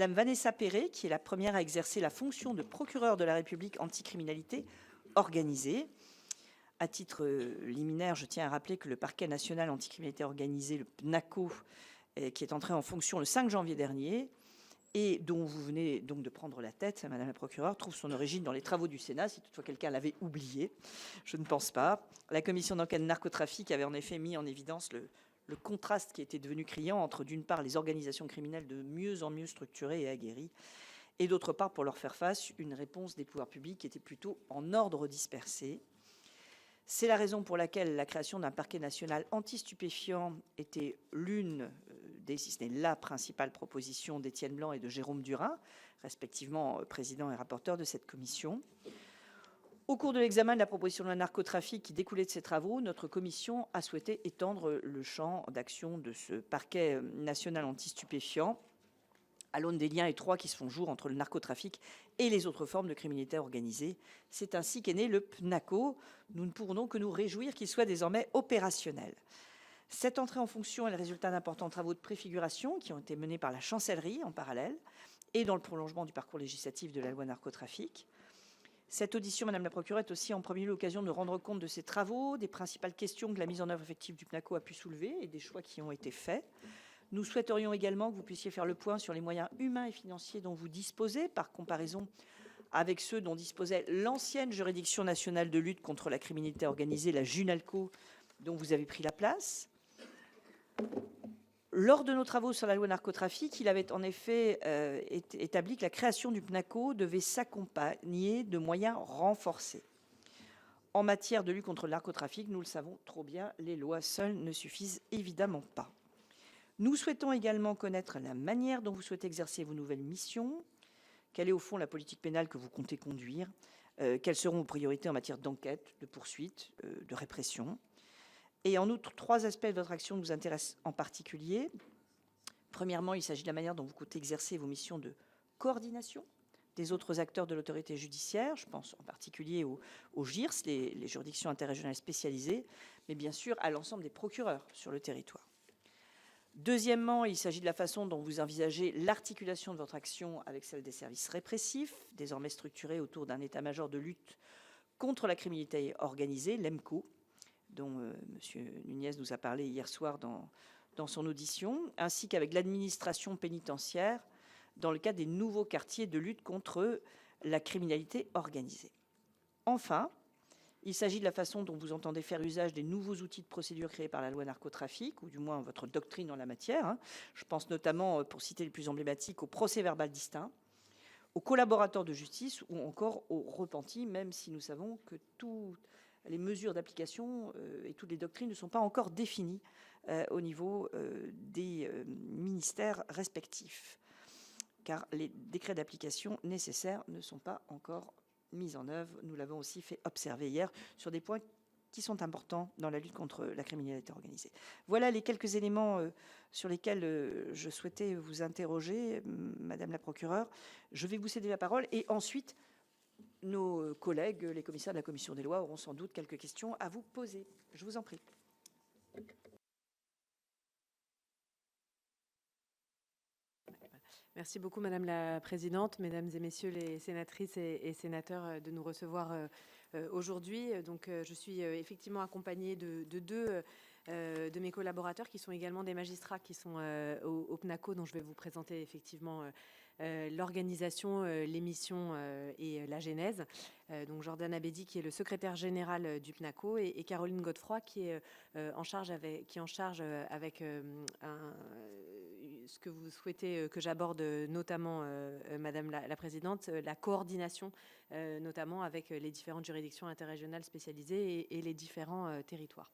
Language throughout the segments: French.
Madame Vanessa Perret, qui est la première à exercer la fonction de procureure de la République anticriminalité organisée. À titre liminaire, je tiens à rappeler que le parquet national anticriminalité organisée, le PNACO, qui est entré en fonction le 5 janvier dernier, et dont vous venez donc de prendre la tête, Madame la procureure, trouve son origine dans les travaux du Sénat, si toutefois quelqu'un l'avait oublié. Je ne pense pas. La commission d'enquête narcotrafic avait en effet mis en évidence le contraste qui était devenu criant entre, d'une part, les organisations criminelles de mieux en mieux structurées et aguerries, et d'autre part, pour leur faire face, une réponse des pouvoirs publics qui était plutôt en ordre dispersé. C'est la raison pour laquelle la création d'un parquet national anti-stupéfiants était l'une des, si ce n'est la principale proposition d'Étienne Blanc et de Jérôme Durin, respectivement président et rapporteur de cette commission. Au cours de l'examen de la proposition de loi narcotrafic qui découlait de ces travaux, notre commission a souhaité étendre le champ d'action de ce parquet national anti-stupéfiants à l'aune des liens étroits qui se font jour entre le narcotrafic et les autres formes de criminalité organisée. C'est ainsi qu'est né le PNACO. Nous ne pourrons donc que nous réjouir qu'il soit désormais opérationnel. Cette entrée en fonction est le résultat d'importants travaux de préfiguration qui ont été menés par la chancellerie en parallèle et dans le prolongement du parcours législatif de la loi narcotrafic. Cette audition, Madame la procureure, est aussi en premier lieu l'occasion de rendre compte de ces travaux, des principales questions que la mise en œuvre effective du PNACO a pu soulever et des choix qui ont été faits. Nous souhaiterions également que vous puissiez faire le point sur les moyens humains et financiers dont vous disposez, par comparaison avec ceux dont disposait l'ancienne juridiction nationale de lutte contre la criminalité organisée, la JUNALCO, dont vous avez pris la place. Lors de nos travaux sur la loi narcotrafic, il avait en effet établi que la création du PNACO devait s'accompagner de moyens renforcés. En matière de lutte contre le narcotrafic, nous le savons trop bien, les lois seules ne suffisent évidemment pas. Nous souhaitons également connaître la manière dont vous souhaitez exercer vos nouvelles missions. Quelle est au fond la politique pénale que vous comptez conduire? Quelles seront vos priorités en matière d'enquête, de poursuite, de répression? Et en outre, 3 aspects de votre action nous intéressent en particulier. Premièrement, il s'agit de la manière dont vous comptez exercer vos missions de coordination des autres acteurs de l'autorité judiciaire. Je pense en particulier aux JIRS, les juridictions interrégionales spécialisées, mais bien sûr à l'ensemble des procureurs sur le territoire. Deuxièmement, il s'agit de la façon dont vous envisagez l'articulation de votre action avec celle des services répressifs, désormais structurés autour d'un état-major de lutte contre la criminalité organisée, l'EMCO, dont M. Nunez nous a parlé hier soir dans son audition, ainsi qu'avec l'administration pénitentiaire dans le cadre des nouveaux quartiers de lutte contre la criminalité organisée. Enfin, il s'agit de la façon dont vous entendez faire usage des nouveaux outils de procédure créés par la loi narcotrafic, ou du moins votre doctrine en la matière. Je pense notamment, pour citer les plus emblématiques, au procès-verbal distinct, aux collaborateurs de justice ou encore aux repentis, même si nous savons que toutes les mesures d'application et toutes les doctrines ne sont pas encore définies au niveau des ministères respectifs, car les décrets d'application nécessaires ne sont pas encore mis en œuvre. Nous l'avons aussi fait observer hier sur des points qui sont importants dans la lutte contre la criminalité organisée. Voilà les quelques éléments sur lesquels je souhaitais vous interroger, Madame la procureure. Je vais vous céder la parole et ensuite nos collègues, les commissaires de la commission des lois, auront sans doute quelques questions à vous poser. Je vous en prie. Merci beaucoup, Madame la Présidente, Mesdames et Messieurs les sénatrices et sénateurs, de nous recevoir aujourd'hui. Donc, je suis effectivement accompagnée de deux de mes collaborateurs qui sont également des magistrats qui sont au PNACO, dont je vais vous présenter effectivement l'organisation, les missions et la genèse. Donc Jordan Abedi qui est le secrétaire général du PNACO et Caroline Godefroy qui est en charge avec ce que vous souhaitez que j'aborde notamment, Madame la Présidente, la coordination notamment avec les différentes juridictions interrégionales spécialisées et les différents territoires.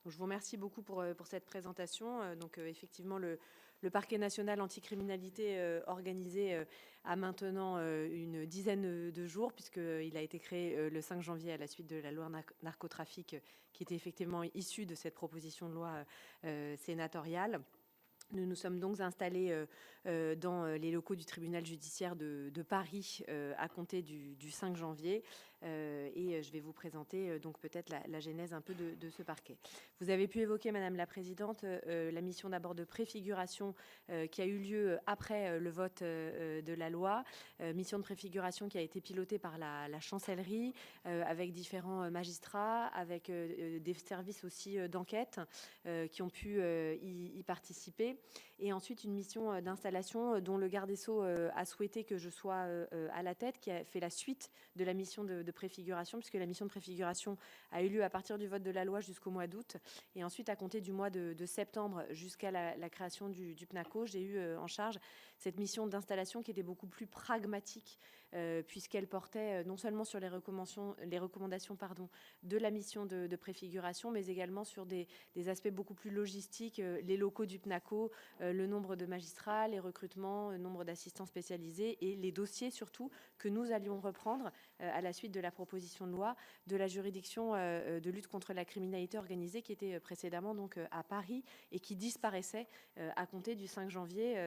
Donc, je vous remercie beaucoup pour cette présentation. Donc, effectivement, le parquet national anticriminalité organisé a maintenant une dizaine de jours, puisqu'il a été créé le 5 janvier à la suite de la loi narcotrafic, qui était effectivement issue de cette proposition de loi sénatoriale. Nous nous sommes donc installés dans les locaux du tribunal judiciaire de Paris à compter du 5 janvier et je vais vous présenter donc peut-être la genèse un peu de ce parquet. Vous avez pu évoquer, Madame la Présidente, la mission d'abord de préfiguration qui a eu lieu après le vote de la loi, mission de préfiguration qui a été pilotée par la chancellerie avec différents magistrats, avec des services aussi d'enquête qui ont pu y participer, et ensuite une mission d'installation dont le garde des Sceaux a souhaité que je sois à la tête, qui a fait la suite de la mission de préfiguration, puisque la mission de préfiguration a eu lieu à partir du vote de la loi jusqu'au mois d'août, et ensuite à compter du mois de septembre jusqu'à la création du PNACO, j'ai eu en charge cette mission d'installation qui était beaucoup plus pragmatique, puisqu'elle portait non seulement sur les recommandations de la mission de préfiguration, mais également sur des aspects beaucoup plus logistiques, les locaux du PNACO, le nombre de magistrats, les recrutements, le nombre d'assistants spécialisés et les dossiers surtout que nous allions reprendre à la suite de la proposition de loi de la juridiction de lutte contre la criminalité organisée qui était précédemment donc à Paris et qui disparaissait à compter du 5 janvier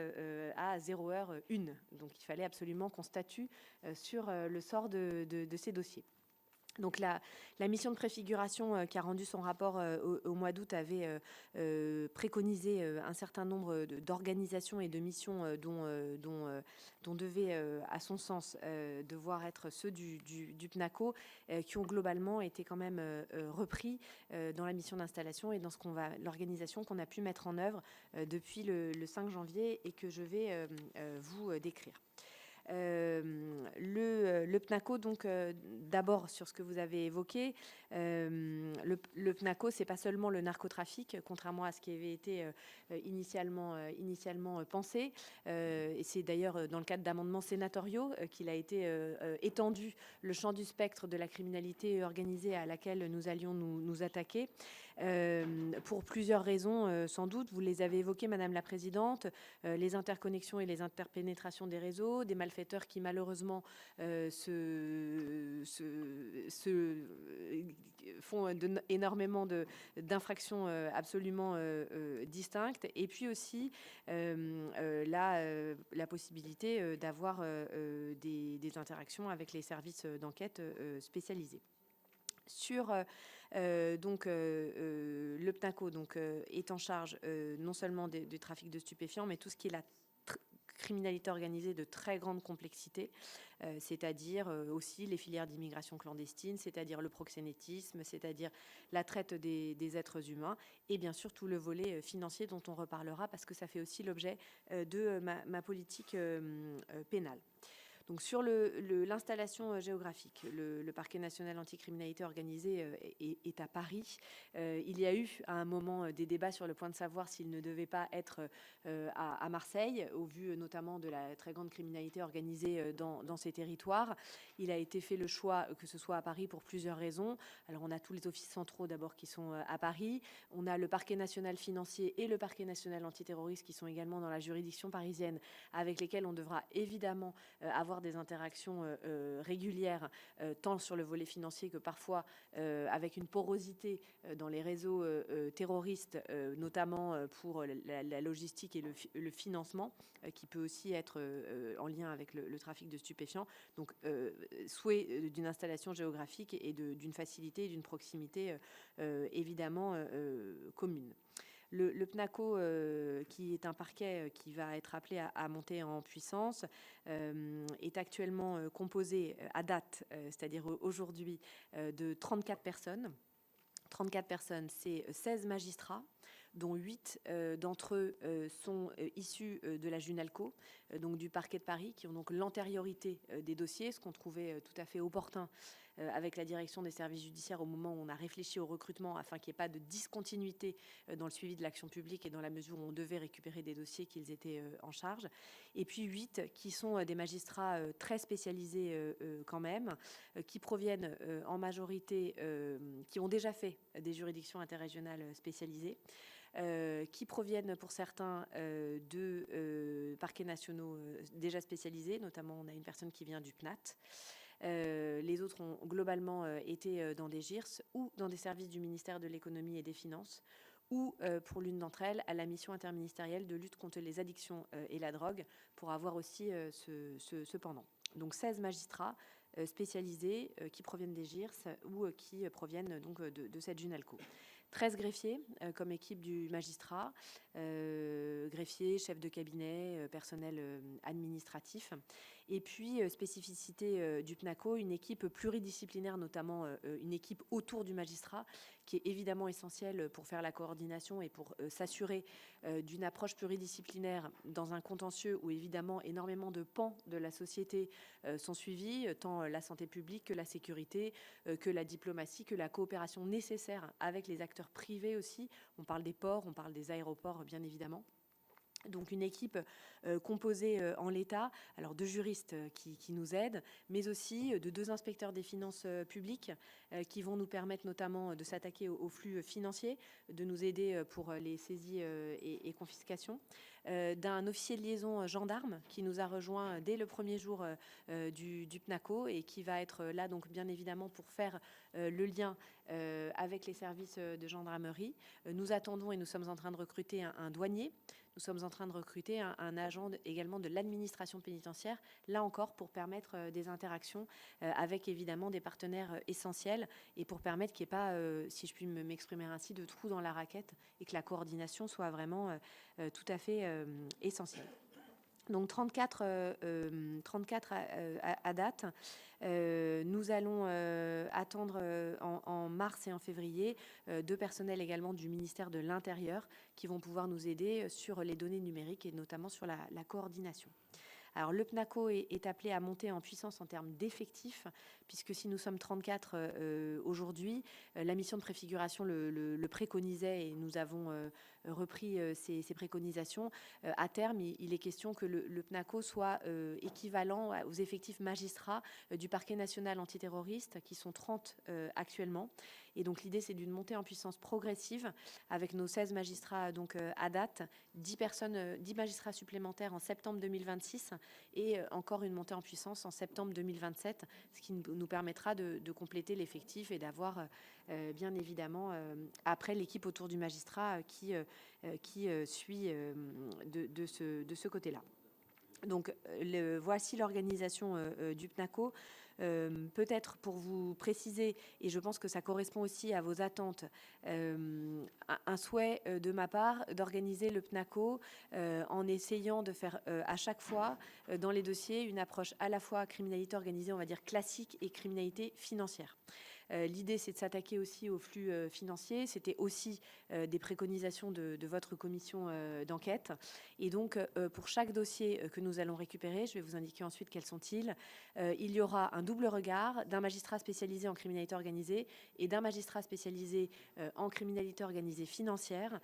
à 0h01. Donc il fallait absolument qu'on statue sur le sort de ces dossiers. Donc la mission de préfiguration qui a rendu son rapport au mois d'août avait préconisé un certain nombre d'organisations et de missions dont devaient, à son sens, devoir être ceux du PNACO, qui ont globalement été quand même repris dans la mission d'installation et dans l'organisation qu'on a pu mettre en œuvre depuis le 5 janvier et que je vais vous décrire. Le PNACO, donc d'abord sur ce que vous avez évoqué, le PNACO, c'est pas seulement le narcotrafic, contrairement à ce qui avait été initialement pensé, et c'est d'ailleurs dans le cadre d'amendements sénatoriaux qu'il a été étendu le champ du spectre de la criminalité organisée à laquelle nous allions nous attaquer, pour plusieurs raisons sans doute. Vous les avez évoquées, Madame la Présidente, les interconnexions et les interpénétrations des réseaux, des malfaiteurs qui malheureusement font énormément d'infractions absolument distinctes, et puis aussi la possibilité d'avoir des interactions avec les services d'enquête spécialisés. Sur le PNACO est en charge non seulement du trafic de stupéfiants, mais tout ce qui est la criminalité organisée de très grande complexité, c'est-à-dire aussi les filières d'immigration clandestine, c'est-à-dire le proxénétisme, c'est-à-dire la traite des êtres humains, et bien sûr tout le volet financier dont on reparlera parce que ça fait aussi l'objet de ma politique pénale. Donc sur l'installation géographique, le parquet national anticriminalité organisée est à Paris. Il y a eu à un moment des débats sur le point de savoir s'il ne devait pas être à Marseille, au vu notamment de la très grande criminalité organisée dans ces territoires. Il a été fait le choix que ce soit à Paris pour plusieurs raisons. Alors on a tous les offices centraux d'abord qui sont à Paris. On a le parquet national financier et le parquet national antiterroriste qui sont également dans la juridiction parisienne, avec lesquels on devra évidemment avoir des interactions régulières, tant sur le volet financier que parfois avec une porosité dans les réseaux terroristes, notamment pour la logistique et le financement, qui peut aussi être en lien avec le trafic de stupéfiants. Donc, souhait d'une installation géographique et d'une facilité et d'une proximité évidemment commune. Le PNACO, qui est un parquet qui va être appelé à monter en puissance, est actuellement composé à date, c'est-à-dire aujourd'hui, de 34 personnes. 34 personnes, c'est 16 magistrats, dont 8 d'entre eux sont issus de la Junalco, donc du parquet de Paris, qui ont donc l'antériorité des dossiers, ce qu'on trouvait tout à fait opportun avec la direction des services judiciaires au moment où on a réfléchi au recrutement afin qu'il n'y ait pas de discontinuité dans le suivi de l'action publique et dans la mesure où on devait récupérer des dossiers qu'ils étaient en charge. Et puis 8 qui sont des magistrats très spécialisés quand même, qui proviennent en majorité, qui ont déjà fait des juridictions interrégionales spécialisées, qui proviennent pour certains de parquets nationaux déjà spécialisés, notamment on a une personne qui vient du PNAT. Les autres ont globalement été dans des GIRS ou dans des services du ministère de l'économie et des finances, ou pour l'une d'entre elles à la mission interministérielle de lutte contre les addictions et la drogue, pour avoir aussi ce pendant. Donc 16 magistrats, spécialisés qui proviennent des GIRS ou qui proviennent donc de cette Junalco. 13 greffiers comme équipe du magistrat, greffiers, chefs de cabinet, personnel administratif. Et puis, spécificité du PNACO, une équipe pluridisciplinaire, notamment une équipe autour du magistrat, qui est évidemment essentielle pour faire la coordination et pour s'assurer d'une approche pluridisciplinaire dans un contentieux où évidemment énormément de pans de la société sont suivis, tant la santé publique que la sécurité, que la diplomatie, que la coopération nécessaire avec les acteurs privés aussi. On parle des ports, on parle des aéroports bien évidemment. Donc une équipe composée en l'état, alors de juristes qui nous aident, mais aussi de 2 inspecteurs des finances publiques qui vont nous permettre notamment de s'attaquer aux flux financiers, de nous aider pour les saisies et confiscations, d'un officier de liaison gendarme qui nous a rejoint dès le premier jour du PNACO et qui va être là donc bien évidemment pour faire le lien avec les services de gendarmerie. Nous attendons et nous sommes en train de recruter un douanier. Nous sommes en train de recruter un agent également de l'administration pénitentiaire, là encore pour permettre des interactions avec évidemment des partenaires essentiels et pour permettre qu'il n'y ait pas, si je puis m'exprimer ainsi, de trous dans la raquette et que la coordination soit vraiment tout à fait essentielle. Donc 34 à date. Nous allons attendre en mars et en février 2 personnels également du ministère de l'Intérieur qui vont pouvoir nous aider sur les données numériques et notamment sur la coordination. Alors le PNACO est appelé à monter en puissance en termes d'effectifs, puisque si nous sommes 34 aujourd'hui, la mission de préfiguration le préconisait et nous avons repris ces préconisations. À terme, il est question que le PNACO soit équivalent aux effectifs magistrats du parquet national antiterroriste, qui sont 30 actuellement. Et donc l'idée, c'est d'une montée en puissance progressive avec nos 16 magistrats donc à date, 10 magistrats supplémentaires en septembre 2026 et encore une montée en puissance en septembre 2027, ce qui nous permettra de compléter l'effectif et d'avoir bien évidemment après l'équipe autour du magistrat qui suit de ce côté-là. Donc voici l'organisation du PNACO. Peut-être pour vous préciser, et je pense que ça correspond aussi à vos attentes, un souhait de ma part d'organiser le PNACO en essayant de faire à chaque fois dans les dossiers une approche à la fois criminalité organisée, on va dire classique, et criminalité financière. L'idée, c'est de s'attaquer aussi aux flux financiers. C'était aussi des préconisations de votre commission d'enquête. Et donc, pour chaque dossier que nous allons récupérer, je vais vous indiquer ensuite quels sont-ils, il y aura un double regard d'un magistrat spécialisé en criminalité organisée et d'un magistrat spécialisé en criminalité organisée financière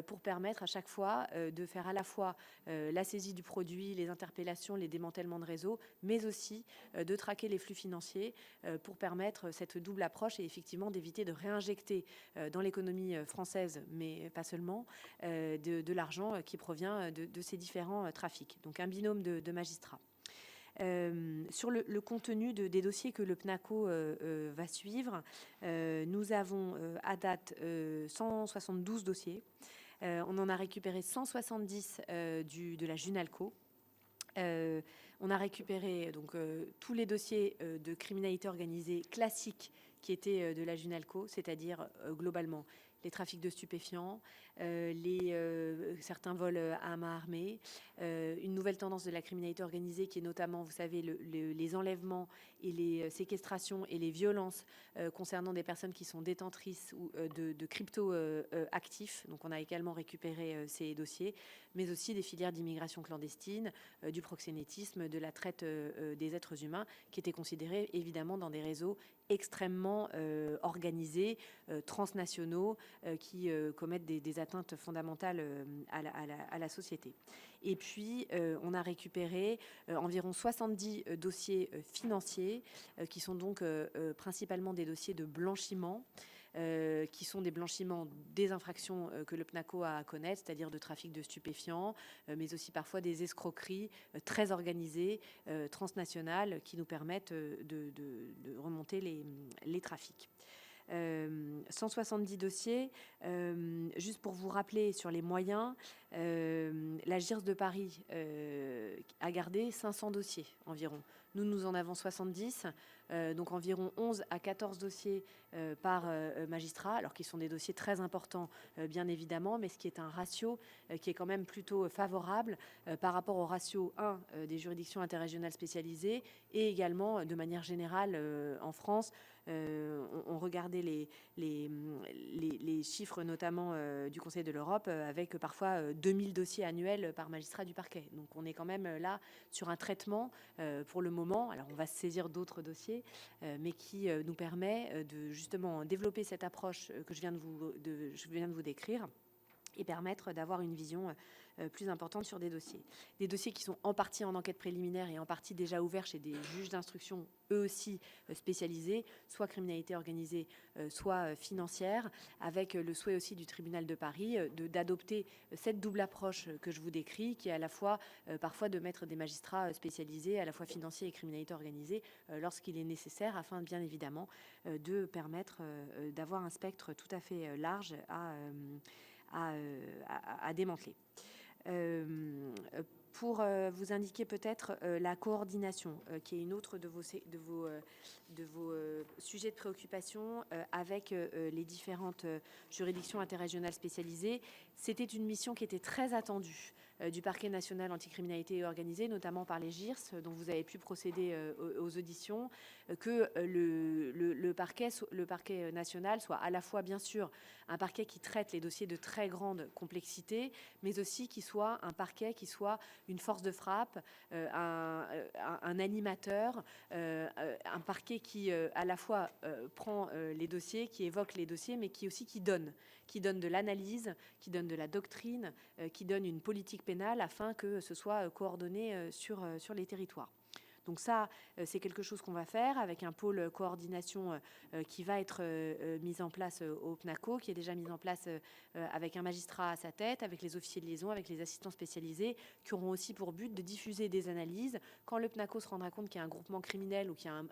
pour permettre à chaque fois de faire à la fois la saisie du produit, les interpellations, les démantèlements de réseaux, mais aussi de traquer les flux financiers pour permettre cette double approche et effectivement d'éviter de réinjecter dans l'économie française, mais pas seulement, de l'argent qui provient de ces différents trafics. Donc un binôme de magistrats. Sur le contenu des dossiers que le PNACO va suivre, nous avons à date 172 dossiers. On en a récupéré 170 de la Junalco. On a récupéré donc tous les dossiers de criminalité organisée classiques qui étaient de la Junalco, c'est-à-dire globalement les trafics de stupéfiants, certains vols à main armée, une nouvelle tendance de la criminalité organisée qui est notamment, vous savez, les enlèvements et les séquestrations et les violences concernant des personnes qui sont détentrices ou de crypto-actifs. Donc on a également récupéré ces dossiers, mais aussi des filières d'immigration clandestine, du proxénétisme, de la traite des êtres humains, qui étaient considérés évidemment dans des réseaux extrêmement organisés, transnationaux, qui commettent des atteintes fondamentales à la société. Et puis, on a récupéré environ 70 dossiers financiers, qui sont donc principalement des dossiers de blanchiment, qui sont des blanchiments des infractions que le PNACO a à connaître, c'est-à-dire de trafic de stupéfiants, mais aussi parfois des escroqueries très organisées, transnationales, qui nous permettent de remonter les trafics. 170 dossiers. Juste pour vous rappeler sur les moyens, La GIRS de Paris a gardé 500 dossiers environ. Nous en avons 70, donc environ 11 à 14 dossiers par magistrat, alors qu'ils sont des dossiers très importants, bien évidemment, mais ce qui est un ratio qui est quand même plutôt favorable par rapport au ratio 1 des juridictions interrégionales spécialisées et également, de manière générale, en France. On regardait les chiffres notamment du Conseil de l'Europe avec parfois 2000 dossiers annuels par magistrat du parquet. Donc on est quand même là sur un traitement pour le moment. Alors on va se saisir d'autres dossiers, mais qui nous permet de justement développer cette approche que je viens de vous décrire et permettre d'avoir une vision plus importante sur des dossiers. Des dossiers qui sont en partie en enquête préliminaire et en partie déjà ouverts chez des juges d'instruction, eux aussi spécialisés, soit criminalité organisée, soit financière, avec le souhait aussi du tribunal de Paris d'adopter cette double approche que je vous décris, qui est à la fois parfois de mettre des magistrats spécialisés, à la fois financiers et criminalité organisée, lorsqu'il est nécessaire, afin bien évidemment de permettre d'avoir un spectre tout à fait large à démanteler. Pour vous indiquer peut-être la coordination, qui est une autre de vos sujets de préoccupation avec les différentes juridictions interrégionales spécialisées. C'était une mission qui était très attendue du parquet national anticriminalité organisée, notamment par les GIRS, dont vous avez pu procéder aux auditions, que le parquet national soit à la fois, bien sûr, un parquet qui traite les dossiers de très grande complexité, mais aussi qui soit un parquet qui soit une force de frappe, un animateur, un parquet qui à la fois prend les dossiers, qui évoque les dossiers, mais qui aussi qui donne de l'analyse, qui donne de la doctrine, qui donne une politique pénale afin que ce soit coordonné sur les territoires. Donc ça, c'est quelque chose qu'on va faire avec un pôle coordination qui va être mis en place au PNACO, qui est déjà mis en place avec un magistrat à sa tête, avec les officiers de liaison, avec les assistants spécialisés, qui auront aussi pour but de diffuser des analyses. Quand le PNACO se rendra compte qu'il y a un groupement criminel ou qu'il y a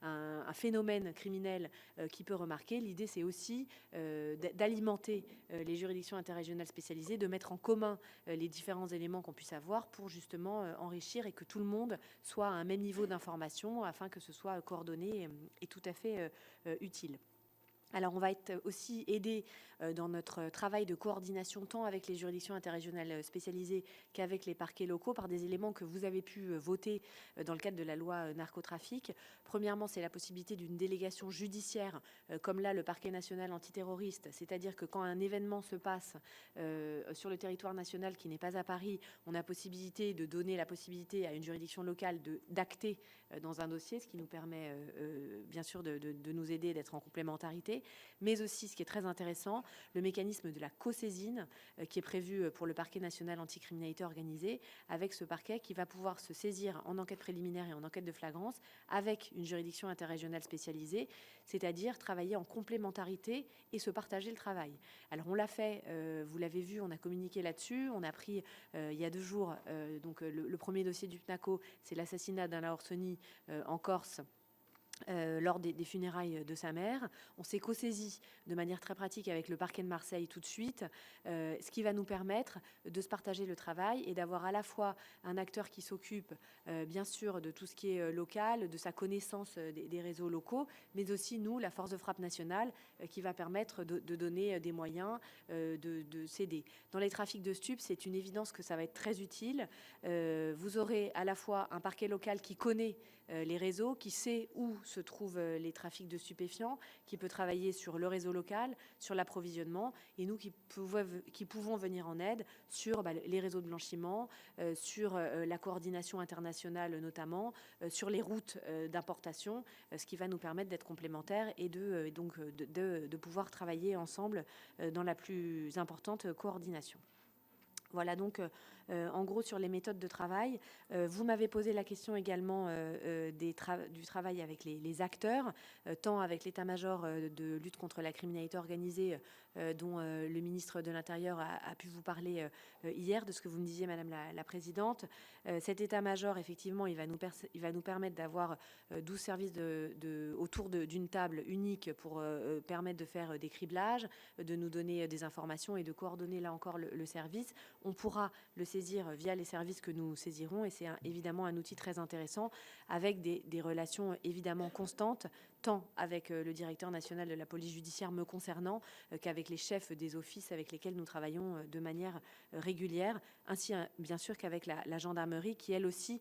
un phénomène criminel qui peut remarquer, l'idée c'est aussi d'alimenter les juridictions interrégionales spécialisées, de mettre en commun les différents éléments qu'on puisse avoir pour justement enrichir et que tout le monde soit à un même niveau d'information afin que ce soit coordonné et tout à fait utile. Alors, on va être aussi aidé dans notre travail de coordination tant avec les juridictions interrégionales spécialisées qu'avec les parquets locaux par des éléments que vous avez pu voter dans le cadre de la loi narcotrafic. Premièrement, c'est la possibilité d'une délégation judiciaire, comme là le parquet national antiterroriste, c'est-à-dire que quand un événement se passe sur le territoire national qui n'est pas à Paris, on a possibilité de donner la possibilité à une juridiction locale d'acter dans un dossier, ce qui nous permet bien sûr de nous aider, d'être en complémentarité. Mais aussi, ce qui est très intéressant, le mécanisme de la co-saisine qui est prévu pour le parquet national anticriminalité organisée, avec ce parquet qui va pouvoir se saisir en enquête préliminaire et en enquête de flagrance avec une juridiction interrégionale spécialisée, c'est-à-dire travailler en complémentarité et se partager le travail. Alors on l'a fait, vous l'avez vu, on a communiqué là-dessus, on a pris il y a 2 jours, donc le premier dossier du PNACO, c'est l'assassinat d'Alain Orsoni en Corse, lors des funérailles de sa mère. On s'est co-saisi de manière très pratique avec le parquet de Marseille tout de suite, ce qui va nous permettre de se partager le travail et d'avoir à la fois un acteur qui s'occupe bien sûr de tout ce qui est local, de sa connaissance des réseaux locaux, mais aussi nous, la force de frappe nationale, qui va permettre de donner des moyens de s'aider. Dans les trafics de stupes, c'est une évidence que ça va être très utile. Vous aurez à la fois un parquet local qui connaît les réseaux, qui sait où se trouvent les trafics de stupéfiants, qui peut travailler sur le réseau local, sur l'approvisionnement, et nous qui pouvons venir en aide sur les réseaux de blanchiment, sur la coordination internationale notamment, sur les routes d'importation, ce qui va nous permettre d'être complémentaires et de pouvoir travailler ensemble dans la plus importante coordination. Voilà donc En gros, sur les méthodes de travail, vous m'avez posé la question également du travail avec les acteurs, tant avec l'état-major de lutte contre la criminalité organisée, dont le ministre de l'Intérieur a pu vous parler hier, de ce que vous me disiez, Madame la Présidente. Cet état-major, effectivement, il va nous permettre d'avoir 12 services autour d'une table unique pour permettre de faire des criblages, de nous donner des informations et de coordonner, là encore, le service. On pourra le saisir via les services que nous saisirons, et c'est évidemment un outil très intéressant, avec des relations évidemment constantes, tant avec le directeur national de la police judiciaire me concernant qu'avec les chefs des offices avec lesquels nous travaillons de manière régulière, ainsi bien sûr qu'avec la gendarmerie qui, elle aussi,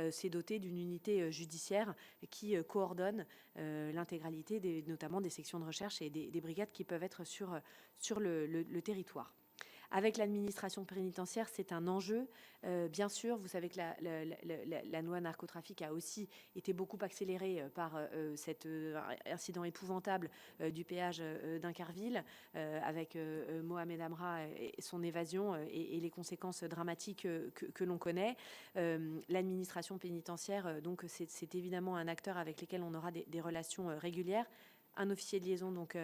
s'est dotée d'une unité judiciaire qui coordonne l'intégralité, notamment des sections de recherche et des brigades qui peuvent être sur le territoire. Avec l'administration pénitentiaire, c'est un enjeu. Bien sûr, vous savez que la loi narcotrafic a aussi été beaucoup accélérée par cet incident épouvantable du péage d'Incarville, avec Mohamed Amra et son évasion et les conséquences dramatiques que l'on connaît. L'administration pénitentiaire, donc, c'est évidemment un acteur avec lequel on aura des relations régulières. Un officier de liaison donc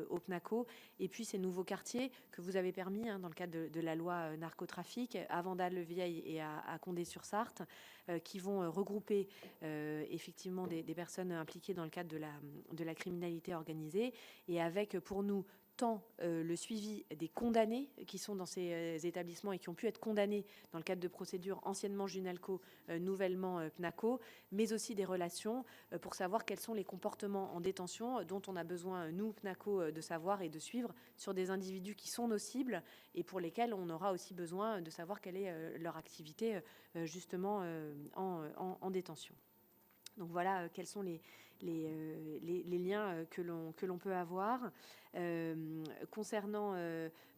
au PNACO, et puis ces nouveaux quartiers que vous avez permis dans le cadre de la loi narcotrafic à Vandal-le-Vieil et à Condé-sur-Sarthe, qui vont regrouper effectivement des personnes impliquées dans le cadre de la criminalité organisée, et avec pour nous tant le suivi des condamnés qui sont dans ces établissements et qui ont pu être condamnés dans le cadre de procédures anciennement Junalco, nouvellement PNACO, mais aussi des relations pour savoir quels sont les comportements en détention dont on a besoin, nous, PNACO, de savoir et de suivre sur des individus qui sont nos cibles et pour lesquels on aura aussi besoin de savoir quelle est leur activité justement en détention. Donc voilà quels sont les liens que l'on peut avoir. Concernant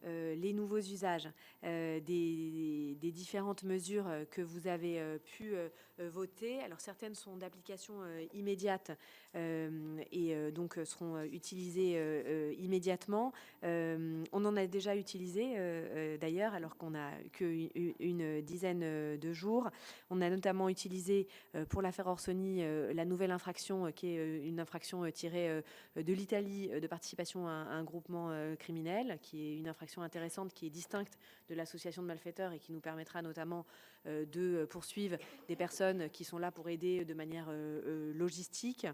les nouveaux usages des différentes mesures que vous avez pu voter, alors certaines sont d'application immédiate et donc seront utilisées immédiatement. On en a déjà utilisé d'ailleurs, alors qu'on n'a qu'une dizaine de jours. On a notamment utilisé pour l'affaire Orsoni la nouvelle infraction qui est une infraction tirée de l'Italie de participation à un groupement criminel, qui est une infraction intéressante, qui est distincte de l'association de malfaiteurs et qui nous permettra notamment de poursuivre des personnes qui sont là pour aider de manière logistique.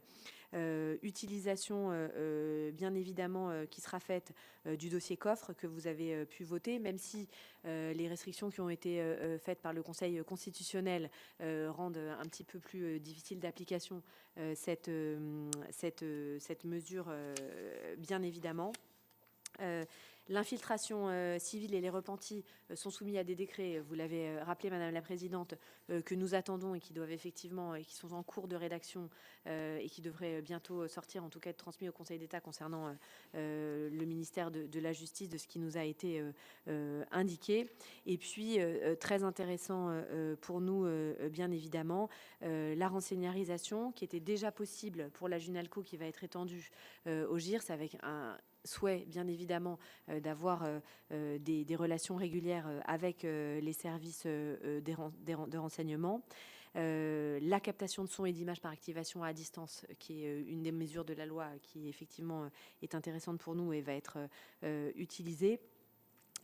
Utilisation bien évidemment qui sera faite du dossier coffre que vous avez pu voter, même si les restrictions qui ont été faites par le Conseil constitutionnel rendent un petit peu plus difficile d'application cette mesure, bien évidemment. L'infiltration civile et les repentis sont soumis à des décrets, vous l'avez rappelé, Madame la Présidente, que nous attendons et qui doivent effectivement, et qui sont en cours de rédaction et qui devraient bientôt sortir, en tout cas être transmis au Conseil d'État concernant le ministère de la Justice, de ce qui nous a été indiqué. Et puis, très intéressant pour nous, bien évidemment, la renseignarisation qui était déjà possible pour la Junalco, qui va être étendue au GIRS avec un souhait, bien évidemment, d'avoir des relations régulières avec les services de renseignement. La captation de son et d'images par activation à distance, qui est une des mesures de la loi qui, effectivement, est intéressante pour nous et va être utilisée.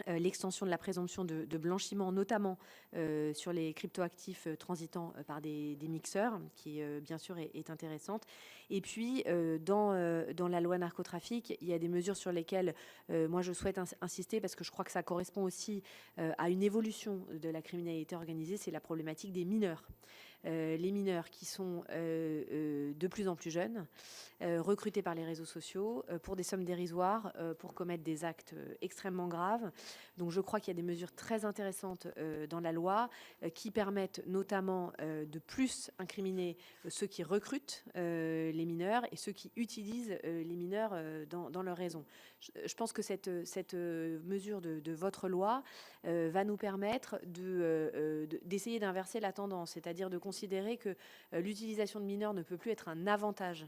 L'extension de la présomption de blanchiment, notamment sur les cryptoactifs transitant par des mixeurs, qui bien sûr est intéressante. Et puis, dans la loi narcotrafic, il y a des mesures sur lesquelles moi je souhaite insister, parce que je crois que ça correspond aussi à une évolution de la criminalité organisée, c'est la problématique des mineurs. Les mineurs qui sont de plus en plus jeunes, recrutés par les réseaux sociaux pour des sommes dérisoires, pour commettre des actes extrêmement graves. Donc je crois qu'il y a des mesures très intéressantes dans la loi qui permettent notamment de plus incriminer ceux qui recrutent les mineurs et ceux qui utilisent les mineurs dans leur raison. Je pense que cette mesure de votre loi va nous permettre d'essayer d'inverser la tendance, c'est-à-dire de considérer que l'utilisation de mineurs ne peut plus être un avantage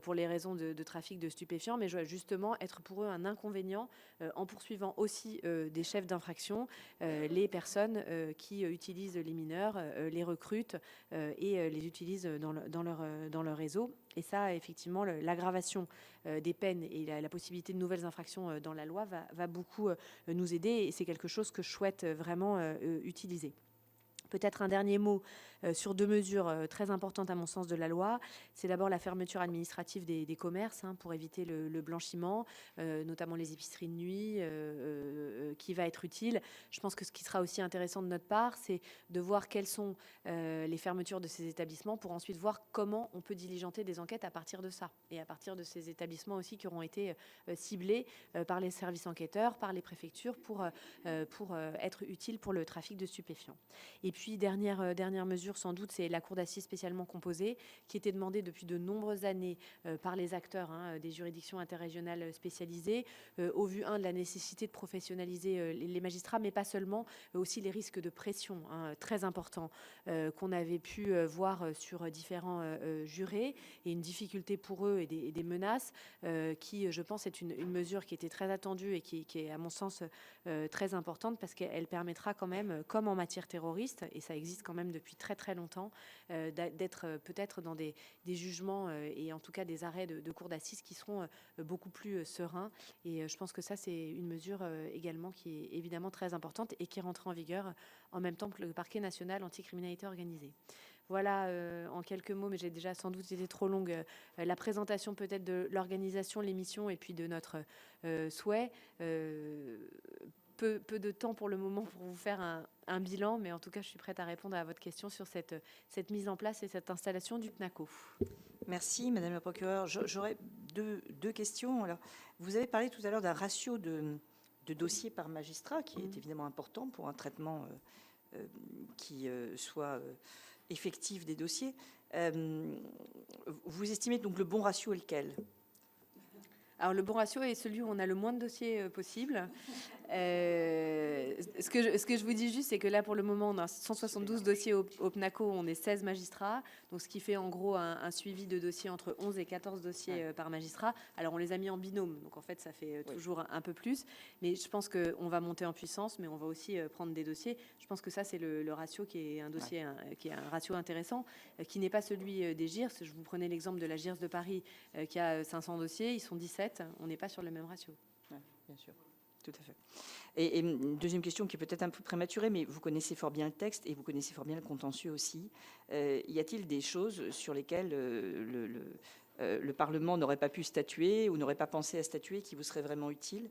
pour les raisons de trafic de stupéfiants, mais justement être pour eux un inconvénient en poursuivant aussi des chefs d'infraction, les personnes qui utilisent les mineurs, les recrutent et les utilisent dans leur réseau. Et ça, effectivement, l'aggravation des peines et la possibilité de nouvelles infractions dans la loi va beaucoup nous aider, et c'est quelque chose que je souhaite vraiment utiliser. Peut-être un dernier mot sur deux mesures très importantes à mon sens de la loi. C'est d'abord la fermeture administrative des commerces pour éviter le blanchiment, notamment les épiceries de nuit, qui va être utile. Je pense que ce qui sera aussi intéressant de notre part, c'est de voir quelles sont les fermetures de ces établissements pour ensuite voir comment on peut diligenter des enquêtes à partir de ça et à partir de ces établissements aussi qui auront été ciblés par les services enquêteurs, par les préfectures pour être utiles pour le trafic de stupéfiants. Et puis, dernière mesure, sans doute, c'est la cour d'assises spécialement composée, qui était demandée depuis de nombreuses années par les acteurs des juridictions interrégionales spécialisées, au vu, de la nécessité de professionnaliser les magistrats, mais pas seulement, aussi les risques de pression très importants qu'on avait pu voir sur différents jurés, et une difficulté pour eux et des menaces qui, je pense, est une mesure qui était très attendue et qui est, à mon sens, très importante, parce qu'elle permettra quand même, comme en matière terroriste, et ça existe quand même depuis très très longtemps, d'être peut-être dans des jugements et en tout cas des arrêts de cour d'assises qui seront beaucoup plus sereins. Et je pense que ça, c'est une mesure également qui est évidemment très importante et qui est rentrée en vigueur en même temps que le parquet national anticriminalité organisée. Voilà, en quelques mots, mais j'ai déjà sans doute été trop longue, la présentation peut-être de l'organisation, l'émission et puis de notre souhait. Peu de temps pour le moment pour vous faire un bilan, mais en tout cas, je suis prête à répondre à votre question sur cette mise en place et cette installation du PNACO. Merci, Madame la procureure. J'aurais deux questions. Alors, vous avez parlé tout à l'heure d'un ratio de dossiers par magistrat qui est évidemment important pour un traitement qui soit effectif des dossiers. Vous estimez donc le bon ratio est lequel ? Alors, le bon ratio est celui où on a le moins de dossiers possible. Ce que je vous dis juste, c'est que là, pour le moment, on a 172 dossiers au PNACO, on est 16 magistrats, donc ce qui fait en gros un suivi de dossiers entre 11 et 14 dossiers par magistrat. Alors, on les a mis en binôme, donc en fait, ça fait toujours un peu plus. Mais je pense qu'on va monter en puissance, mais on va aussi prendre des dossiers. Je pense que ça, c'est le ratio qui est un dossier, qui est un ratio intéressant, qui n'est pas celui des GIRS. Je vous prenais l'exemple de la GIRS de Paris, qui a 500 dossiers, ils sont 17. On n'est pas sur le même ratio. Ouais, bien sûr, tout à fait. Et une deuxième question qui est peut-être un peu prématurée, mais vous connaissez fort bien le texte et vous connaissez fort bien le contentieux aussi. Y a-t-il des choses sur lesquelles le Parlement n'aurait pas pu statuer ou n'aurait pas pensé à statuer qui vous seraient vraiment utiles ?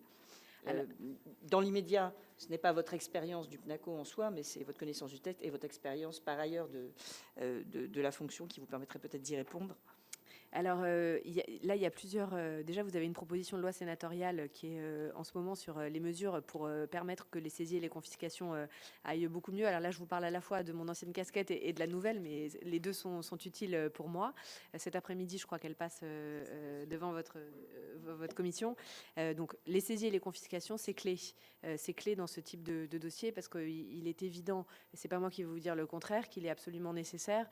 Dans l'immédiat, ce n'est pas votre expérience du PNACO en soi, mais c'est votre connaissance du texte et votre expérience par ailleurs de la fonction qui vous permettrait peut-être d'y répondre. Alors là, il y a plusieurs... déjà, vous avez une proposition de loi sénatoriale qui est en ce moment sur les mesures pour permettre que les saisies et les confiscations aillent beaucoup mieux. Alors là, je vous parle à la fois de mon ancienne casquette et de la nouvelle, mais les deux sont utiles pour moi. Cet après-midi, je crois qu'elle passe devant votre commission. Donc, les saisies et les confiscations, c'est clé. C'est clé dans ce type de dossier parce qu'il est évident, et c'est pas moi qui vais vous dire le contraire, qu'il est absolument nécessaire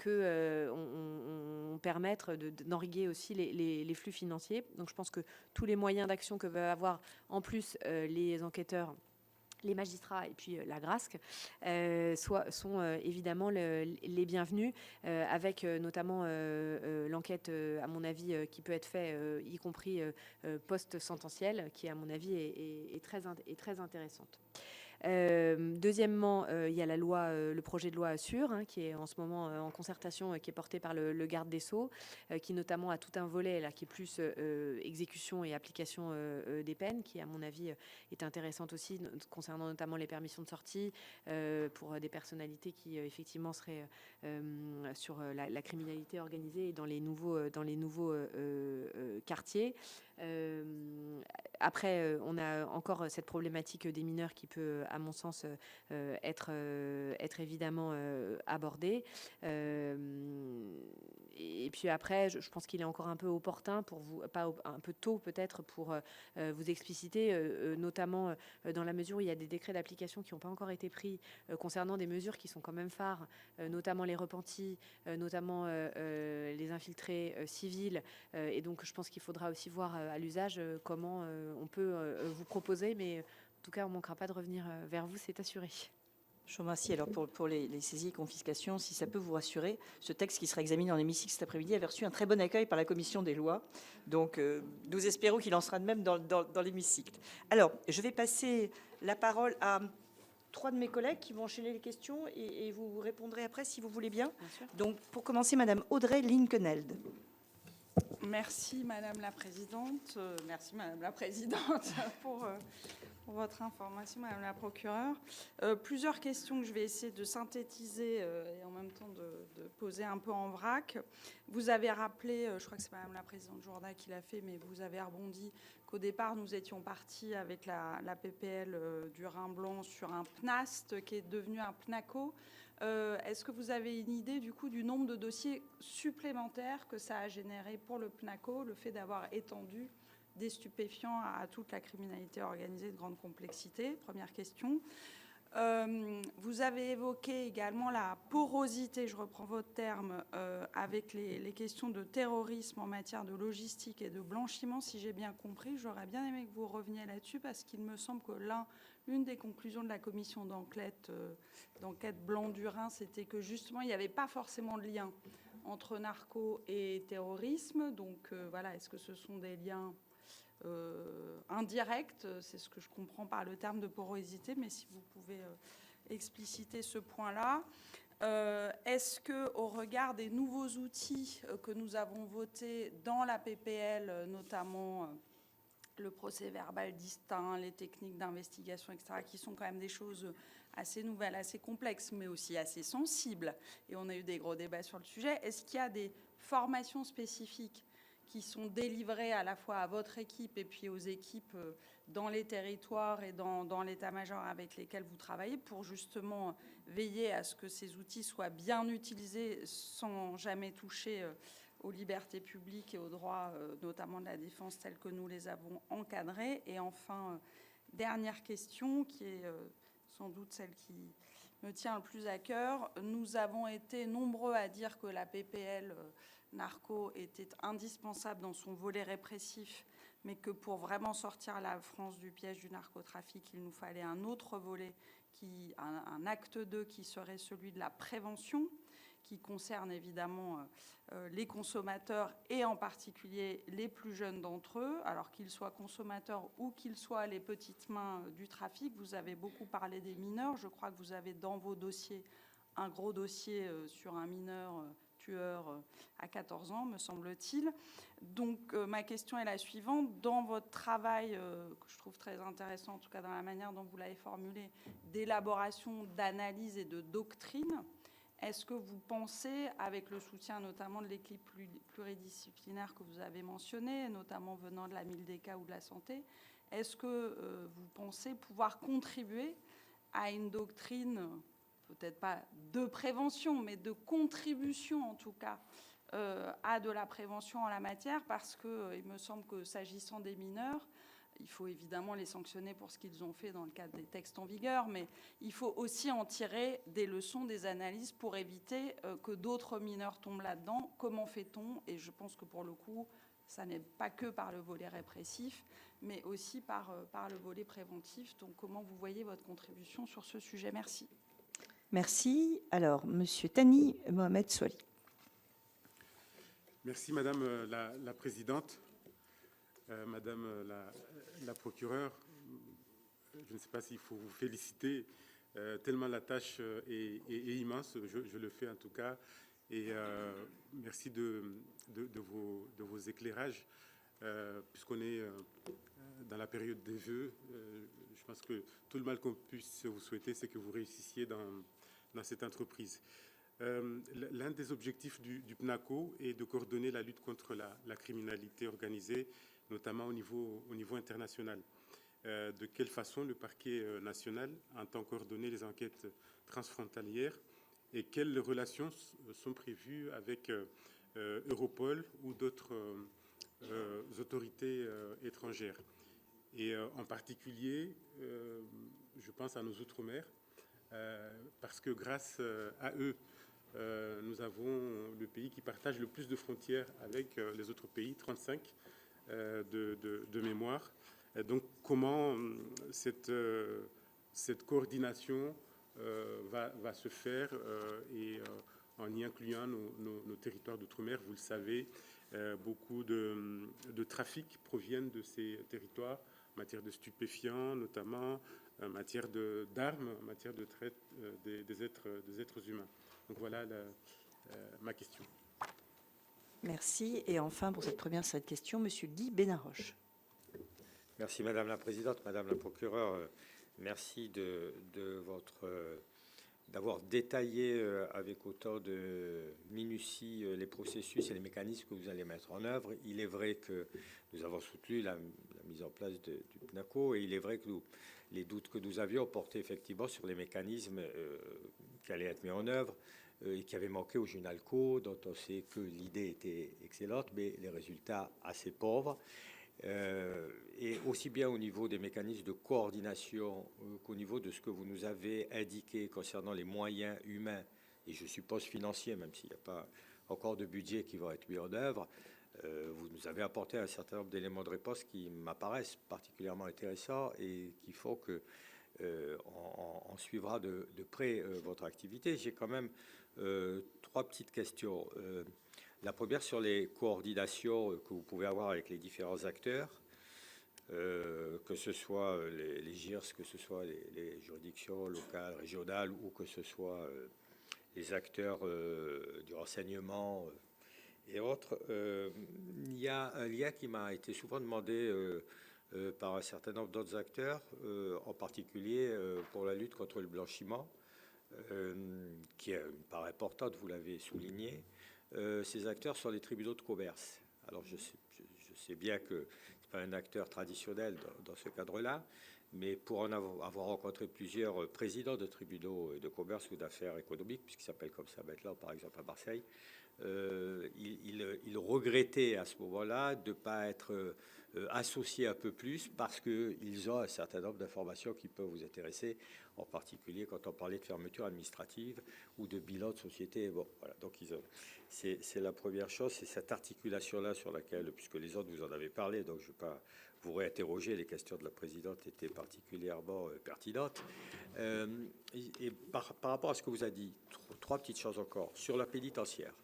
qu'on permette d'enriguer aussi les flux financiers. Donc je pense que tous les moyens d'action que peuvent avoir en plus les enquêteurs, les magistrats et puis la GRASC sont évidemment les bienvenus, avec notamment l'enquête, à mon avis, qui peut être faite, y compris post-sententielle, qui, à mon avis, est très intéressante. Deuxièmement, il y a le projet de loi Assure, qui est en ce moment en concertation, qui est porté par le garde des Sceaux, qui notamment a tout un volet là, qui est plus exécution et application des peines, qui à mon avis est intéressante aussi, concernant notamment les permissions de sortie pour des personnalités qui effectivement seraient sur la criminalité organisée et dans les nouveaux quartiers. Après, on a encore cette problématique des mineurs qui peut, à mon sens, être évidemment abordée. Et puis après, je pense qu'il est encore un peu opportun pour vous, un peu tôt peut-être pour vous expliciter, notamment dans la mesure où il y a des décrets d'application qui n'ont pas encore été pris concernant des mesures qui sont quand même phares, notamment les repentis, notamment les infiltrés civils. Et donc, je pense qu'il faudra aussi voir à l'usage comment on peut vous proposer, mais en tout cas, on ne manquera pas de revenir vers vous, c'est assuré. Je vous remercie. Alors pour les saisies et confiscations, si ça peut vous rassurer, ce texte qui sera examiné dans l'hémicycle cet après-midi avait reçu un très bon accueil par la commission des lois. Donc nous espérons qu'il en sera de même dans l'hémicycle. Alors je vais passer la parole à 3 de mes collègues qui vont enchaîner les questions et vous répondrez après si vous voulez bien. Bien sûr. Donc pour commencer, Madame Audrey Linkenheld. Merci Madame la Présidente. Merci Madame la Présidente pour votre information, Madame la Procureure. Plusieurs questions que je vais essayer de synthétiser et en même temps de poser un peu en vrac. Vous avez rappelé, je crois que c'est Madame la Présidente Jourda qui l'a fait, mais vous avez rebondi qu'au départ, nous étions partis avec la PPL du Rhin Blanc sur un PNAST qui est devenu un PNACO. Est-ce que vous avez une idée du coup du nombre de dossiers supplémentaires que ça a généré pour le PNACO, le fait d'avoir étendu des stupéfiants à toute la criminalité organisée de grande complexité? Première question. Vous avez évoqué également la porosité, je reprends votre terme, avec les questions de terrorisme en matière de logistique et de blanchiment, si j'ai bien compris. J'aurais bien aimé que vous reveniez là-dessus parce qu'il me semble que l'une des conclusions de la commission d'enquête Blanc-Durin, c'était que justement, il n'y avait pas forcément de lien entre narco et terrorisme. Donc voilà, est-ce que ce sont des liens indirects? C'est ce que je comprends par le terme de porosité, mais si vous pouvez expliciter ce point-là. Est-ce que, au regard des nouveaux outils que nous avons votés dans la PPL, notamment le procès verbal distinct, les techniques d'investigation, etc., qui sont quand même des choses assez nouvelles, assez complexes, mais aussi assez sensibles, et on a eu des gros débats sur le sujet, est-ce qu'il y a des formations spécifiques qui sont délivrées à la fois à votre équipe et puis aux équipes dans les territoires et dans l'état-major avec lesquels vous travaillez pour justement veiller à ce que ces outils soient bien utilisés sans jamais toucher aux libertés publiques et aux droits, notamment de la défense, tels que nous les avons encadrés? Et enfin, dernière question, qui est sans doute celle qui me tient le plus à cœur. Nous avons été nombreux à dire que la PPL narco était indispensable dans son volet répressif, mais que pour vraiment sortir la France du piège du narcotrafic, il nous fallait un autre volet, un acte 2 qui serait celui de la prévention, qui concerne évidemment les consommateurs et en particulier les plus jeunes d'entre eux, alors qu'ils soient consommateurs ou qu'ils soient les petites mains du trafic. Vous avez beaucoup parlé des mineurs. Je crois que vous avez dans vos dossiers un gros dossier sur un mineur tueur à 14 ans, me semble-t-il. Donc ma question est la suivante. Dans votre travail, que je trouve très intéressant, en tout cas dans la manière dont vous l'avez formulé, d'élaboration, d'analyse et de doctrine, est-ce que vous pensez, avec le soutien notamment de l'équipe pluridisciplinaire que vous avez mentionné, notamment venant de la Mildeka ou de la santé, est-ce que vous pensez pouvoir contribuer à une doctrine, peut-être pas de prévention, mais de contribution en tout cas, à de la prévention en la matière? Parce qu'il me semble que s'agissant des mineurs, il faut évidemment les sanctionner pour ce qu'ils ont fait dans le cadre des textes en vigueur, mais il faut aussi en tirer des leçons, des analyses pour éviter que d'autres mineurs tombent là-dedans. Comment fait-on? Et je pense que pour le coup, ça n'est pas que par le volet répressif, mais aussi par le volet préventif. Donc comment vous voyez votre contribution sur ce sujet? Merci. Merci. Alors, Monsieur Thani Mohamed Soili. Merci Madame la Présidente. Madame la procureure, je ne sais pas s'il faut vous féliciter, tellement la tâche est immense, je le fais en tout cas, et merci de vos éclairages, puisqu'on est dans la période des vœux. Je pense que tout le mal qu'on puisse vous souhaiter, c'est que vous réussissiez dans cette entreprise. L'un des objectifs du PNACO est de coordonner la lutte contre la criminalité organisée, notamment au niveau international. De quelle façon le parquet national entend coordonner les enquêtes transfrontalières et quelles relations sont prévues avec Europol ou d'autres autorités étrangères. Et en particulier, je pense à nos Outre-mer, parce que grâce à eux, nous avons le pays qui partage le plus de frontières avec les autres pays, 35 de mémoire. Et donc, comment cette coordination va se faire en y incluant nos territoires d'outre-mer. Vous le savez, beaucoup de trafics proviennent de ces territoires, en matière de stupéfiants notamment, en matière d'armes, en matière de traite des êtres humains. Donc voilà ma question. Merci. Et enfin, pour cette première question, Monsieur Guy Benaroche. Merci Madame la Présidente, Madame la Procureure. Merci d'avoir détaillé avec autant de minutie les processus et les mécanismes que vous allez mettre en œuvre. Il est vrai que nous avons soutenu la mise en place du PNACO, et il est vrai que les doutes que nous avions portaient effectivement sur les mécanismes qui allaient être mis en œuvre et qui avaient manqué au Junalco, dont on sait que l'idée était excellente, mais les résultats assez pauvres. Et aussi bien au niveau des mécanismes de coordination qu'au niveau de ce que vous nous avez indiqué concernant les moyens humains et je suppose financiers, même s'il n'y a pas encore de budget qui va être mis en œuvre, vous nous avez apporté un certain nombre d'éléments de réponse qui m'apparaissent particulièrement intéressants et qui font que on suivra de près votre activité. J'ai quand même 3 petites questions. La première sur les coordinations que vous pouvez avoir avec les différents acteurs, que ce soit les GIRS, que ce soit les juridictions locales, régionales, ou que ce soit les acteurs du renseignement et autres. Il y a un lien qui m'a été souvent demandé par un certain nombre d'autres acteurs, en particulier pour la lutte contre le blanchiment, qui est une part importante, vous l'avez souligné. Ces acteurs sont les tribunaux de commerce. Alors je sais bien que c'est pas un acteur traditionnel dans ce cadre-là, mais pour en avoir rencontré plusieurs présidents de tribunaux de commerce ou d'affaires économiques, puisqu'ils s'appellent comme ça maintenant, par exemple à Marseille, ils regrettaient à ce moment-là de ne pas être associés un peu plus parce qu'ils ont un certain nombre d'informations qui peuvent vous intéresser, en particulier quand on parlait de fermeture administrative ou de bilan de société. Bon, voilà, donc c'est la première chose, c'est cette articulation-là sur laquelle, puisque les autres vous en avez parlé, donc je ne vais pas vous réinterroger, les questions de la présidente étaient particulièrement pertinentes. Et par rapport à ce que vous avez dit, 3 petites choses encore. Sur la pénitentiaire,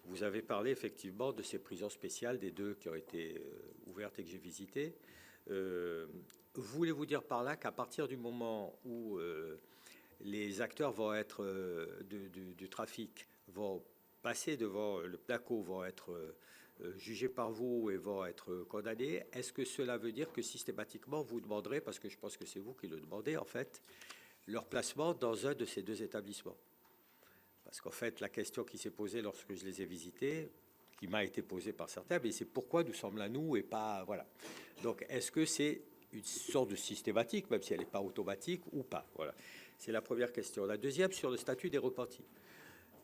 vous avez parlé effectivement de ces prisons spéciales, des 2 qui ont été ouvertes et que j'ai visitées. Voulez-vous dire par là qu'à partir du moment où les acteurs vont être du trafic vont passer devant le PNACO, vont être jugés par vous et vont être condamnés, est-ce que cela veut dire que systématiquement vous demanderez, parce que je pense que c'est vous qui le demandez en fait, leur placement dans un de ces 2 établissements? Parce qu'en fait, la question qui s'est posée lorsque je les ai visités, qui m'a été posée par certains, mais c'est pourquoi nous sommes là, nous, et pas... Voilà. Donc, est-ce que c'est une sorte de systématique, même si elle n'est pas automatique, ou pas? Voilà. C'est la première question. La deuxième, sur le statut des repentis.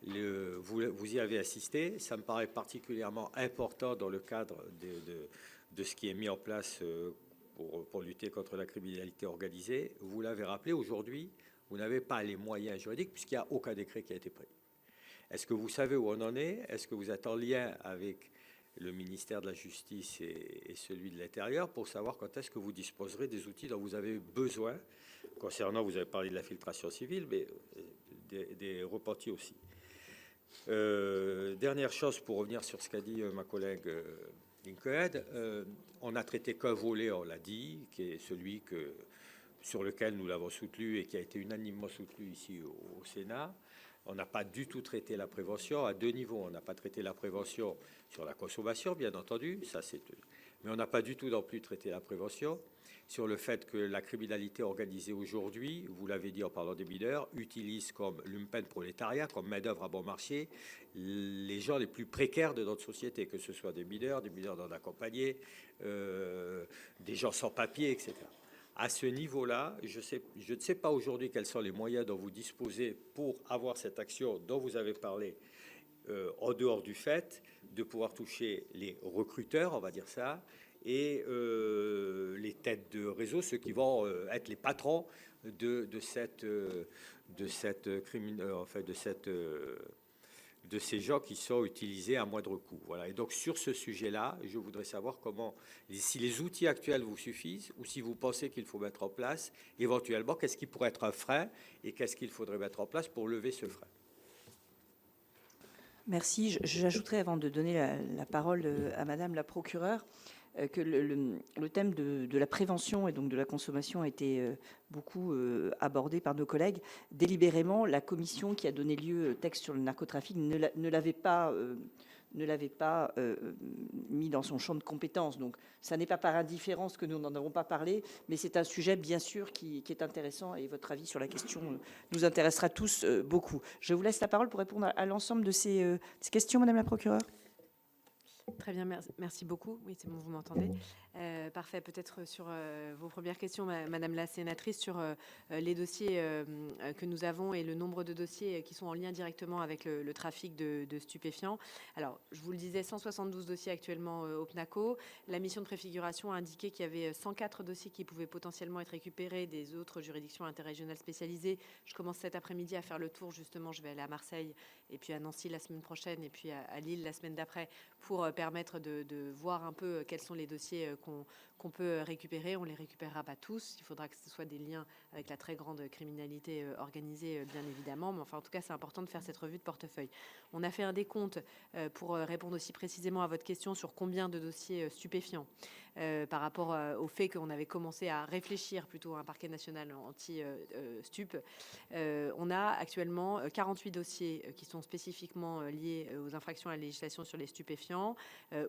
Vous y avez assisté. Ça me paraît particulièrement important dans le cadre de ce qui est mis en place pour lutter contre la criminalité organisée. Vous l'avez rappelé, aujourd'hui, vous n'avez pas les moyens juridiques puisqu'il n'y a aucun décret qui a été pris. Est-ce que vous savez où on en est? Est-ce que vous êtes en lien avec le ministère de la Justice et celui de l'Intérieur pour savoir quand est-ce que vous disposerez des outils dont vous avez besoin concernant, vous avez parlé de la filtration civile, mais des repentis aussi. Dernière chose pour revenir sur ce qu'a dit ma collègue Lincoln, on n'a traité qu'un volet, on l'a dit, qui est celui sur lequel nous l'avons soutenu et qui a été unanimement soutenu ici au Sénat. On n'a pas du tout traité la prévention à 2 niveaux. On n'a pas traité la prévention sur la consommation, bien entendu, ça c'est, mais on n'a pas du tout non plus traité la prévention sur le fait que la criminalité organisée aujourd'hui, vous l'avez dit en parlant des mineurs, utilise comme lumpenprolétariat, comme main-d'œuvre à bon marché, les gens les plus précaires de notre société, que ce soit des mineurs non accompagnés, des gens sans papier, etc. À ce niveau-là, je ne sais pas aujourd'hui quels sont les moyens dont vous disposez pour avoir cette action dont vous avez parlé en dehors du fait de pouvoir toucher les recruteurs, on va dire ça, et les têtes de réseau, ceux qui vont être les patrons de ces gens qui sont utilisés à moindre coût. Voilà. Et donc sur ce sujet-là, je voudrais savoir si les outils actuels vous suffisent ou si vous pensez qu'il faut mettre en place, éventuellement, qu'est-ce qui pourrait être un frein et qu'est-ce qu'il faudrait mettre en place pour lever ce frein. Merci. J'ajouterais, avant de donner la parole à Madame la procureure, que le thème de la prévention et donc de la consommation a été beaucoup abordé par nos collègues. Délibérément, la commission qui a donné lieu au texte sur le narcotrafic ne l'avait pas mis dans son champ de compétences. Donc, ça n'est pas par indifférence que nous n'en avons pas parlé, mais c'est un sujet, bien sûr, qui est intéressant, et votre avis sur la question nous intéressera tous beaucoup. Je vous laisse la parole pour répondre à l'ensemble de ces questions, Madame la procureure. Très bien, merci beaucoup. Oui, c'est bon, vous m'entendez. Parfait. Peut-être sur vos premières questions, Madame la sénatrice, sur les dossiers que nous avons et le nombre de dossiers qui sont en lien directement avec le trafic de stupéfiants. Alors, je vous le disais, 172 dossiers actuellement au PNACO. La mission de préfiguration a indiqué qu'il y avait 104 dossiers qui pouvaient potentiellement être récupérés des autres juridictions interrégionales spécialisées. Je commence cet après-midi à faire le tour, justement. Je vais aller à Marseille et puis à Nancy la semaine prochaine et puis à Lille la semaine d'après pour permettre de voir un peu quels sont les dossiers qu'on peut récupérer. On ne les récupérera pas tous. Il faudra que ce soit des liens avec la très grande criminalité organisée, bien évidemment. Mais enfin, en tout cas, c'est important de faire cette revue de portefeuille. On a fait un décompte pour répondre aussi précisément à votre question sur combien de dossiers stupéfiants par rapport au fait qu'on avait commencé à réfléchir plutôt à un parquet national anti-stup. On a actuellement 48 dossiers qui sont spécifiquement liés aux infractions à la législation sur les stupéfiants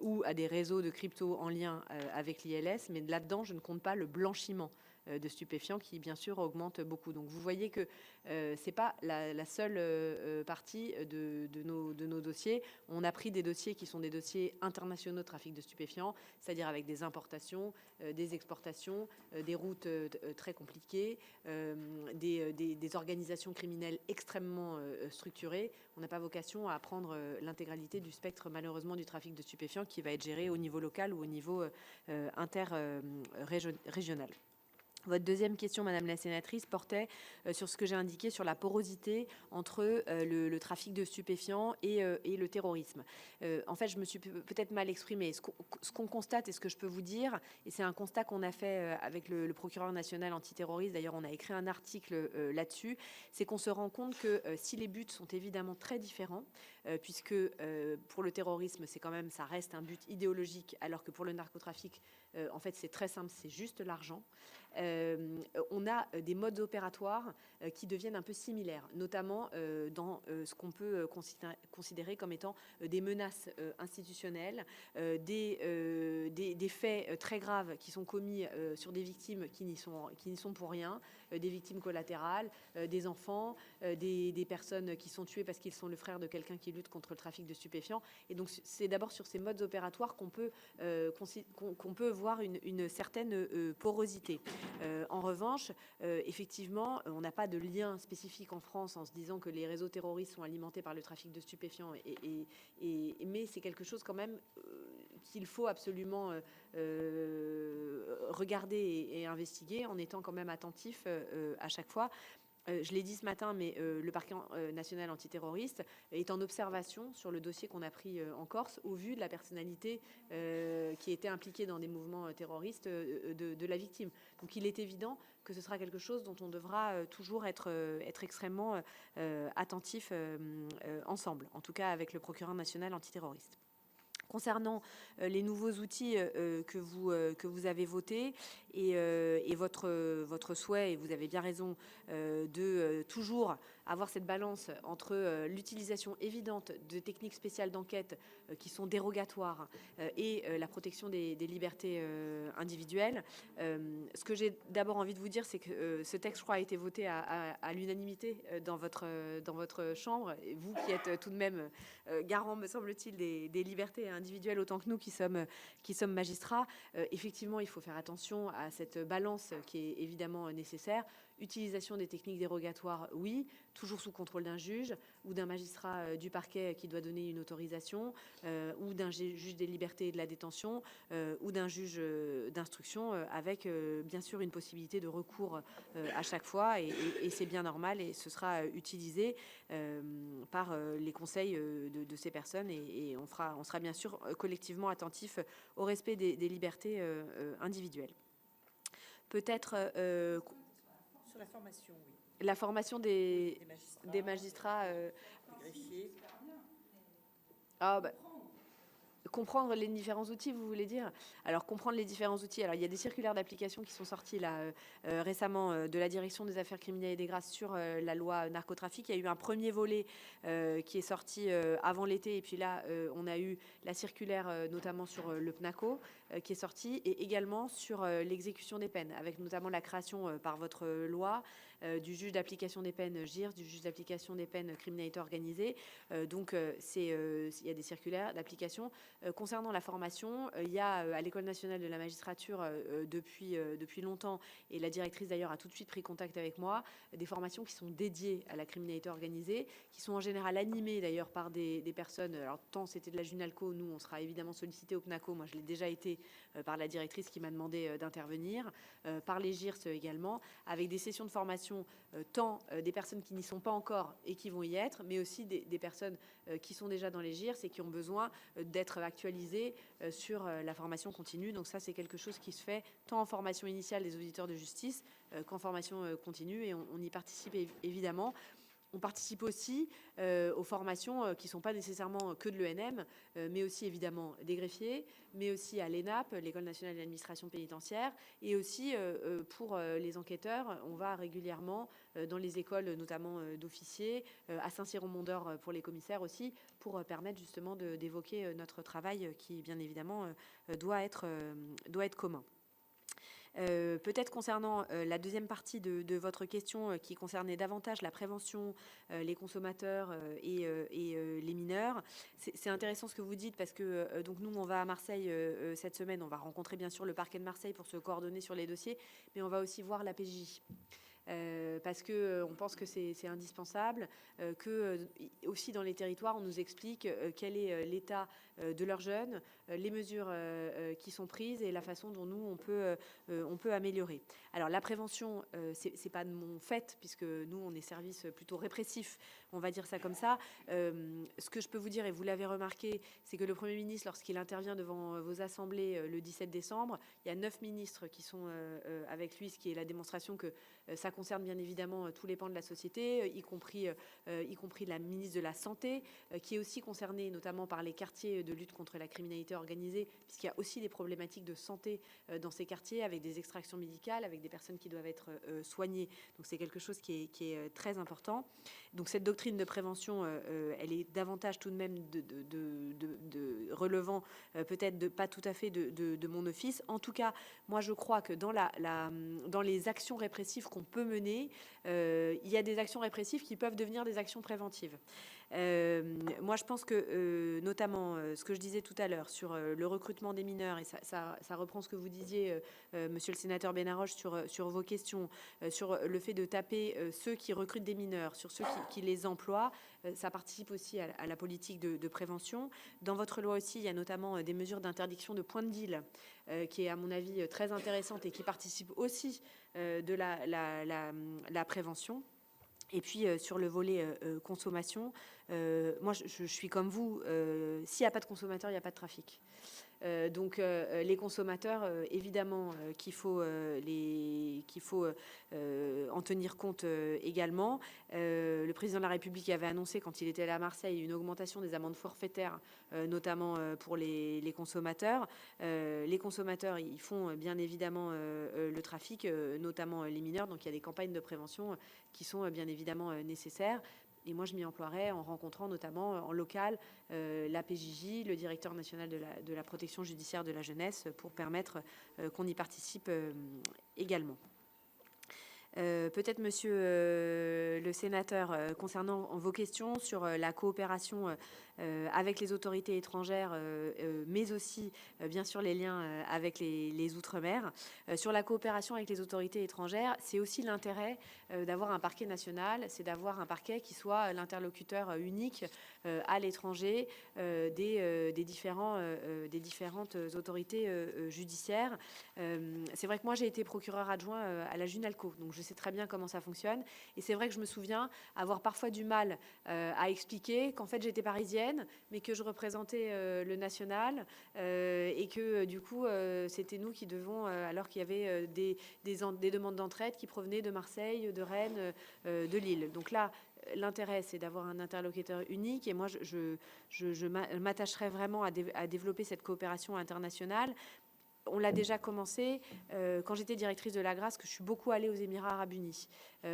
ou à des réseaux de crypto en lien avec l'ILS, mais là-dedans, je ne compte pas le blanchiment de stupéfiants qui, bien sûr, augmente beaucoup. Donc, vous voyez que ce n'est pas la seule partie de nos dossiers. On a pris des dossiers qui sont des dossiers internationaux de trafic de stupéfiants, c'est-à-dire avec des importations, des exportations, des routes très compliquées, des organisations criminelles extrêmement structurées. On n'a pas vocation à prendre l'intégralité du spectre, malheureusement, du trafic de stupéfiants qui va être géré au niveau local ou au niveau interrégional. Votre deuxième question, Madame la sénatrice, portait sur ce que j'ai indiqué sur la porosité entre le trafic de stupéfiants et le terrorisme. En fait, je me suis peut-être mal exprimée. Ce qu'on constate et ce que je peux vous dire, et c'est un constat qu'on a fait avec le procureur national antiterroriste, d'ailleurs on a écrit un article là-dessus, c'est qu'on se rend compte que si les buts sont évidemment très différents, puisque pour le terrorisme, c'est quand même, ça reste un but idéologique, alors que pour le narcotrafic, en fait, c'est très simple, c'est juste l'argent. On a des modes opératoires qui deviennent un peu similaires, notamment dans ce qu'on peut considérer comme étant des menaces institutionnelles, des faits très graves qui sont commis sur des victimes qui n'y sont pour rien, des victimes collatérales, des enfants, des personnes qui sont tuées parce qu'ils sont le frère de quelqu'un qui lutte contre le trafic de stupéfiants. Et donc, c'est d'abord sur ces modes opératoires qu'on peut voir une certaine porosité. En revanche, effectivement, on n'a pas de lien spécifique en France en se disant que les réseaux terroristes sont alimentés par le trafic de stupéfiants, mais c'est quelque chose quand même qu'il faut absolument regarder et investiguer en étant quand même attentif à chaque fois. Je l'ai dit ce matin, mais le parquet national antiterroriste est en observation sur le dossier qu'on a pris en Corse au vu de la personnalité qui était impliquée dans des mouvements terroristes de la victime. Donc il est évident que ce sera quelque chose dont on devra toujours être extrêmement attentif ensemble, en tout cas avec le procureur national antiterroriste. Concernant les nouveaux outils que vous avez votés et votre souhait, et vous avez bien raison, de toujours avoir cette balance entre l'utilisation évidente de techniques spéciales d'enquête qui sont dérogatoires et la protection des libertés individuelles. Ce que j'ai d'abord envie de vous dire, c'est que ce texte, je crois, a été voté à l'unanimité dans votre chambre. Et vous qui êtes tout de même garant, me semble-t-il, des libertés individuelles autant que nous qui sommes magistrats, effectivement, il faut faire attention à cette balance qui est évidemment nécessaire. Utilisation des techniques dérogatoires, oui, toujours sous contrôle d'un juge ou d'un magistrat du parquet qui doit donner une autorisation, ou d'un juge des libertés et de la détention, ou d'un juge d'instruction, avec bien sûr une possibilité de recours à chaque fois, et c'est bien normal, et ce sera utilisé par les conseils de ces personnes, et on sera bien sûr collectivement attentif au respect des libertés individuelles. Peut-être Sur la formation, oui. la formation des magistrats. Des greffiers. Comprendre les différents outils, vous voulez dire? Alors, comprendre les différents outils. Alors, il y a des circulaires d'application qui sont sorties là récemment de la Direction des affaires criminelles et des grâces sur la loi narcotrafic. Il y a eu un premier volet qui est sorti avant l'été, et puis là, on a eu la circulaire notamment sur le PNACO qui est sortie, et également sur l'exécution des peines, avec notamment la création par votre loi du juge d'application des peines GIRS, du juge d'application des peines criminalité organisée. Donc, il y a des circulaires d'application. Concernant la formation, il y a à l'École nationale de la magistrature depuis longtemps, et la directrice d'ailleurs a tout de suite pris contact avec moi, des formations qui sont dédiées à la criminalité organisée, qui sont en général animées d'ailleurs par des personnes, alors tant c'était de la Junalco, nous on sera évidemment sollicité au PNACO, moi je l'ai déjà été par la directrice qui m'a demandé d'intervenir, par les GIRS également, avec des sessions de formation tant des personnes qui n'y sont pas encore et qui vont y être, mais aussi des personnes qui sont déjà dans les GIRS et qui ont besoin d'être actualisées sur la formation continue. Donc ça, c'est quelque chose qui se fait tant en formation initiale des auditeurs de justice qu'en formation continue, et on y participe évidemment. On participe aussi aux formations qui ne sont pas nécessairement que de l'ENM, mais aussi évidemment des greffiers, mais aussi à l'ENAP, l'École nationale de l'administration pénitentiaire, et aussi pour les enquêteurs. On va régulièrement dans les écoles, notamment d'officiers, à Saint-Cyr-au-Mont-d'Or pour les commissaires aussi, pour permettre justement d'évoquer notre travail qui, bien évidemment, doit être commun. Peut-être concernant la deuxième partie de votre question qui concernait davantage la prévention, les consommateurs et les mineurs. C'est intéressant ce que vous dites, parce que donc nous on va à Marseille cette semaine, on va rencontrer bien sûr le parquet de Marseille pour se coordonner sur les dossiers, mais on va aussi voir la PJ. Parce qu'on pense que c'est indispensable, que aussi dans les territoires, on nous explique quel est l'état de leurs jeunes, les mesures qui sont prises et la façon dont nous, on peut améliorer. Alors la prévention, c'est pas de mon fait, puisque nous, on est service plutôt répressif, on va dire ça comme ça. Ce que je peux vous dire, et vous l'avez remarqué, c'est que le Premier ministre, lorsqu'il intervient devant vos assemblées le 17 décembre, il y a 9 ministres qui sont avec lui, ce qui est la démonstration que ça concerne bien évidemment tous les pans de la société, y compris la ministre de la Santé, qui est aussi concernée notamment par les quartiers de lutte contre la criminalité organisée, puisqu'il y a aussi des problématiques de santé dans ces quartiers, avec des extractions médicales, avec des personnes qui doivent être soignées. Donc c'est quelque chose qui est très important. Donc cette doctrine de prévention, elle est davantage tout de même de relevant, peut-être pas tout à fait de mon office. En tout cas, moi je crois que dans les actions répressives qu'on peut mener, il y a des actions répressives qui peuvent devenir des actions préventives. Moi, je pense que, notamment, ce que je disais tout à l'heure sur le recrutement des mineurs, et ça reprend ce que vous disiez, monsieur le sénateur Benaroche, sur vos questions, sur le fait de taper ceux qui recrutent des mineurs, sur ceux qui les emploient, ça participe aussi à la politique de prévention. Dans votre loi aussi, il y a notamment des mesures d'interdiction de point de deal, qui est, à mon avis, très intéressante et qui participe aussi de la prévention. Et puis sur le volet consommation, moi je suis comme vous, s'il n'y a pas de consommateurs, il n'y a pas de trafic. Donc les consommateurs, évidemment qu'il faut en tenir compte également. Le président de la République avait annoncé quand il était allé à Marseille une augmentation des amendes forfaitaires, notamment pour les consommateurs. Les consommateurs, ils font bien évidemment le trafic, notamment les mineurs. Donc il y a des campagnes de prévention qui sont bien évidemment nécessaires. Et moi, je m'y emploierai en rencontrant notamment en local la PJJ, le directeur national de la protection judiciaire de la jeunesse, pour permettre qu'on y participe également. Peut-être, monsieur le sénateur, concernant vos questions sur la coopération avec les autorités étrangères, mais aussi, bien sûr, les liens avec les Outre-mer. Sur la coopération avec les autorités étrangères, c'est aussi l'intérêt d'avoir un parquet national, c'est d'avoir un parquet qui soit l'interlocuteur unique à l'étranger des différentes autorités judiciaires. C'est vrai que moi, j'ai été procureur adjoint à la Junalco, donc je sais très bien comment ça fonctionne. Et c'est vrai que je me souviens avoir parfois du mal à expliquer qu'en fait, j'étais parisienne, mais que je représentais le national et que du coup, c'était nous qui devons, alors qu'il y avait des demandes d'entraide qui provenaient de Marseille, de Rennes, de Lille. Donc là, l'intérêt, c'est d'avoir un interlocuteur unique. Et moi, je m'attacherai vraiment à développer cette coopération internationale. On l'a déjà commencé quand j'étais directrice de l'Agrasc, que je suis beaucoup allée aux Émirats arabes unis.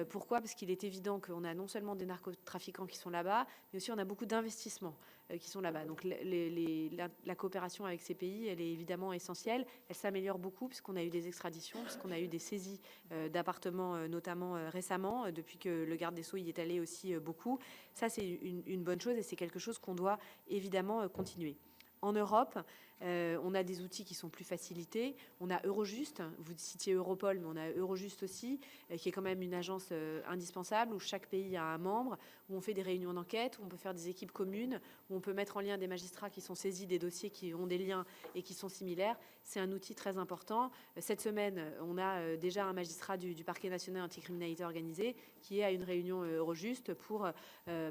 Pourquoi ? Parce qu'il est évident qu'on a non seulement des narcotrafiquants qui sont là-bas, mais aussi on a beaucoup d'investissements qui sont là-bas. Donc la coopération avec ces pays, elle est évidemment essentielle. Elle s'améliore beaucoup puisqu'on a eu des extraditions, puisqu'on a eu des saisies d'appartements, notamment récemment, depuis que le garde des Sceaux y est allé aussi beaucoup. Ça, c'est une bonne chose et c'est quelque chose qu'on doit évidemment continuer. En Europe, on a des outils qui sont plus facilités. On a Eurojust, vous citiez Europol, mais on a Eurojust aussi, qui est quand même une agence indispensable, où chaque pays a un membre, où on fait des réunions d'enquête, où on peut faire des équipes communes, où on peut mettre en lien des magistrats qui sont saisis des dossiers qui ont des liens et qui sont similaires. C'est un outil très important. Cette semaine, on a déjà un magistrat du parquet national anticriminalité organisée qui est à une réunion Eurojust pour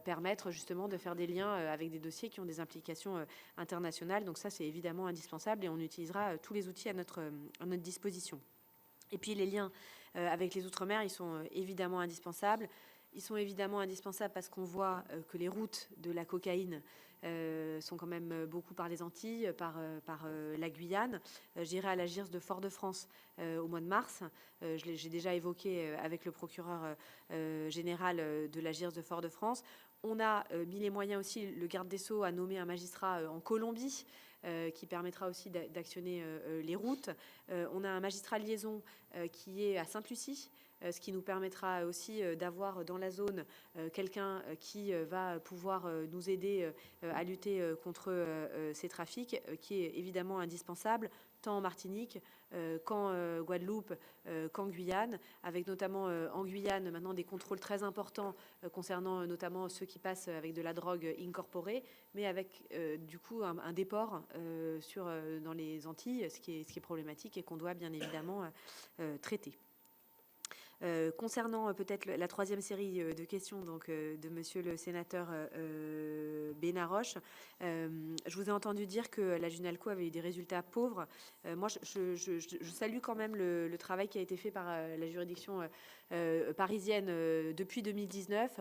permettre justement de faire des liens avec des dossiers qui ont des implications internationales. Donc ça, c'est évidemment indispensable et on utilisera tous les outils à notre disposition. Et puis les liens avec les Outre-mer, ils sont évidemment indispensables. Ils sont évidemment indispensables parce qu'on voit que les routes de la cocaïne sont quand même beaucoup par les Antilles, par la Guyane. J'irai à la JIRS de Fort-de-France au mois de mars. J'ai déjà évoqué avec le procureur général de la JIRS de Fort-de-France. On a mis les moyens aussi, le garde des Sceaux a nommé un magistrat en Colombie qui permettra aussi d'actionner les routes. On a un magistrat de liaison qui est à Sainte-Lucie, ce qui nous permettra aussi d'avoir dans la zone quelqu'un qui va pouvoir nous aider à lutter contre ces trafics, qui est évidemment indispensable, tant en Martinique qu'en Guadeloupe, qu'en Guyane, avec notamment en Guyane maintenant des contrôles très importants concernant notamment ceux qui passent avec de la drogue incorporée, mais avec du coup un déport dans les Antilles, ce qui est problématique et qu'on doit bien évidemment traiter. Concernant peut-être la troisième série de questions donc, de monsieur le sénateur Benaroche, je vous ai entendu dire que la Junalco avait eu des résultats pauvres. Moi, je salue quand même le travail qui a été fait par la juridiction parisienne depuis 2019,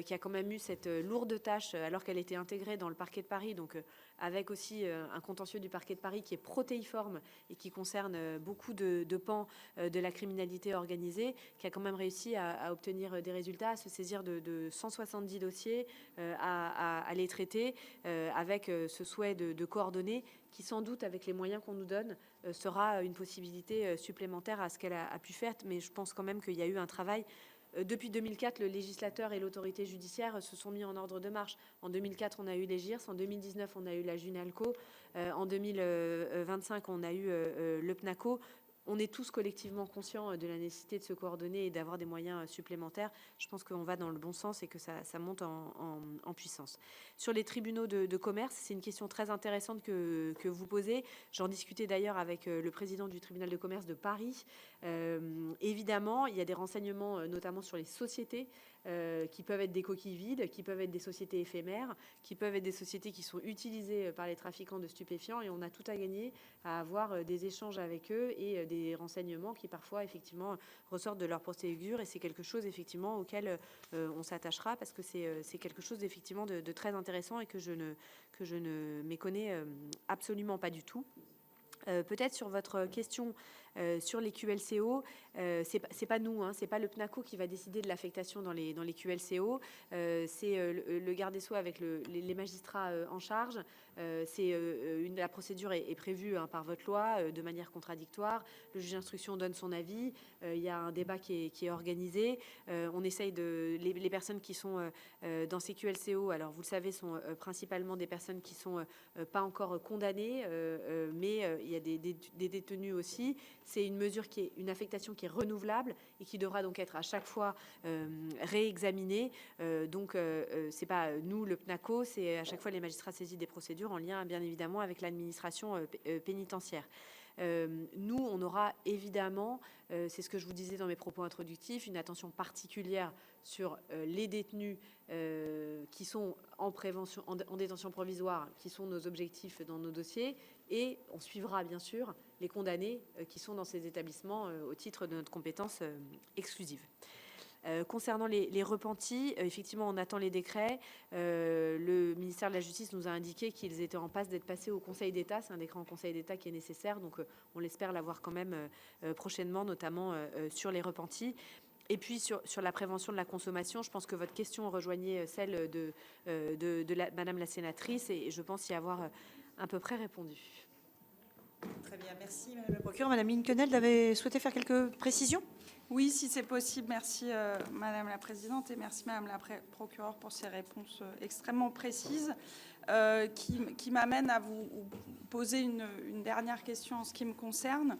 qui a quand même eu cette lourde tâche alors qu'elle était intégrée dans le parquet de Paris, donc avec aussi un contentieux du parquet de Paris qui est protéiforme et qui concerne beaucoup de pans de la criminalité organisée, qui a quand même réussi à obtenir des résultats, à se saisir de 170 dossiers, à les traiter, avec ce souhait de coordonner, qui sans doute, avec les moyens qu'on nous donne, sera une possibilité supplémentaire à ce qu'elle a pu faire. Mais je pense quand même qu'il y a eu un travail. Depuis 2004, le législateur et l'autorité judiciaire se sont mis en ordre de marche. En 2004, on a eu les JIRS. En 2019, on a eu la Junalco. En 2025, on a eu le PNACO. On est tous collectivement conscients de la nécessité de se coordonner et d'avoir des moyens supplémentaires. Je pense qu'on va dans le bon sens et que ça monte en puissance. Sur les tribunaux de commerce, c'est une question très intéressante que vous posez. J'en discutais d'ailleurs avec le président du tribunal de commerce de Paris. Évidemment, il y a des renseignements, notamment sur les sociétés, qui peuvent être des coquilles vides, qui peuvent être des sociétés éphémères, qui peuvent être des sociétés qui sont utilisées par les trafiquants de stupéfiants, et on a tout à gagner à avoir des échanges avec eux et des renseignements qui parfois effectivement ressortent de leur procédure, et c'est quelque chose effectivement auquel on s'attachera parce que c'est quelque chose effectivement de très intéressant et que je ne méconnais absolument pas du tout. Peut-être sur votre question sur les QLCO, c'est pas nous, hein, c'est pas le PNACO qui va décider de l'affectation dans les QLCO, c'est le garde des Sceaux avec les magistrats en charge. La procédure est prévue par votre loi de manière contradictoire. Le juge d'instruction donne son avis. Il y a un débat qui est organisé. On essaye les personnes qui sont dans ces QLCO, alors vous le savez, sont principalement des personnes qui sont pas encore condamnées, mais il y a des détenus aussi. C'est une mesure une affectation qui est renouvelable et qui devra donc être à chaque fois réexaminée. Donc c'est pas nous le PNACO, c'est à chaque fois les magistrats saisis des procédures en lien bien évidemment avec l'administration pénitentiaire. Nous, on aura évidemment, c'est ce que je vous disais dans mes propos introductifs, une attention particulière sur les détenus qui sont en prévention, en détention provisoire, qui sont nos objectifs dans nos dossiers, et on suivra bien sûr les condamnés qui sont dans ces établissements au titre de notre compétence exclusive. Concernant les repentis, effectivement, on attend les décrets. Le ministère de la Justice nous a indiqué qu'ils étaient en passe d'être passés au Conseil d'État. C'est un décret en Conseil d'État qui est nécessaire, donc on l'espère l'avoir quand même prochainement, notamment sur les repentis. Et puis sur la prévention de la consommation, je pense que votre question rejoignait celle de Madame la sénatrice, et je pense y avoir à peu près répondu. Très bien, merci Madame la procureure. Madame Linkenheld, vous avez souhaité faire quelques précisions? Oui, si c'est possible. Merci Madame la Présidente et merci Madame la procureure pour ces réponses extrêmement précises qui m'amènent à vous poser une dernière question en ce qui me concerne.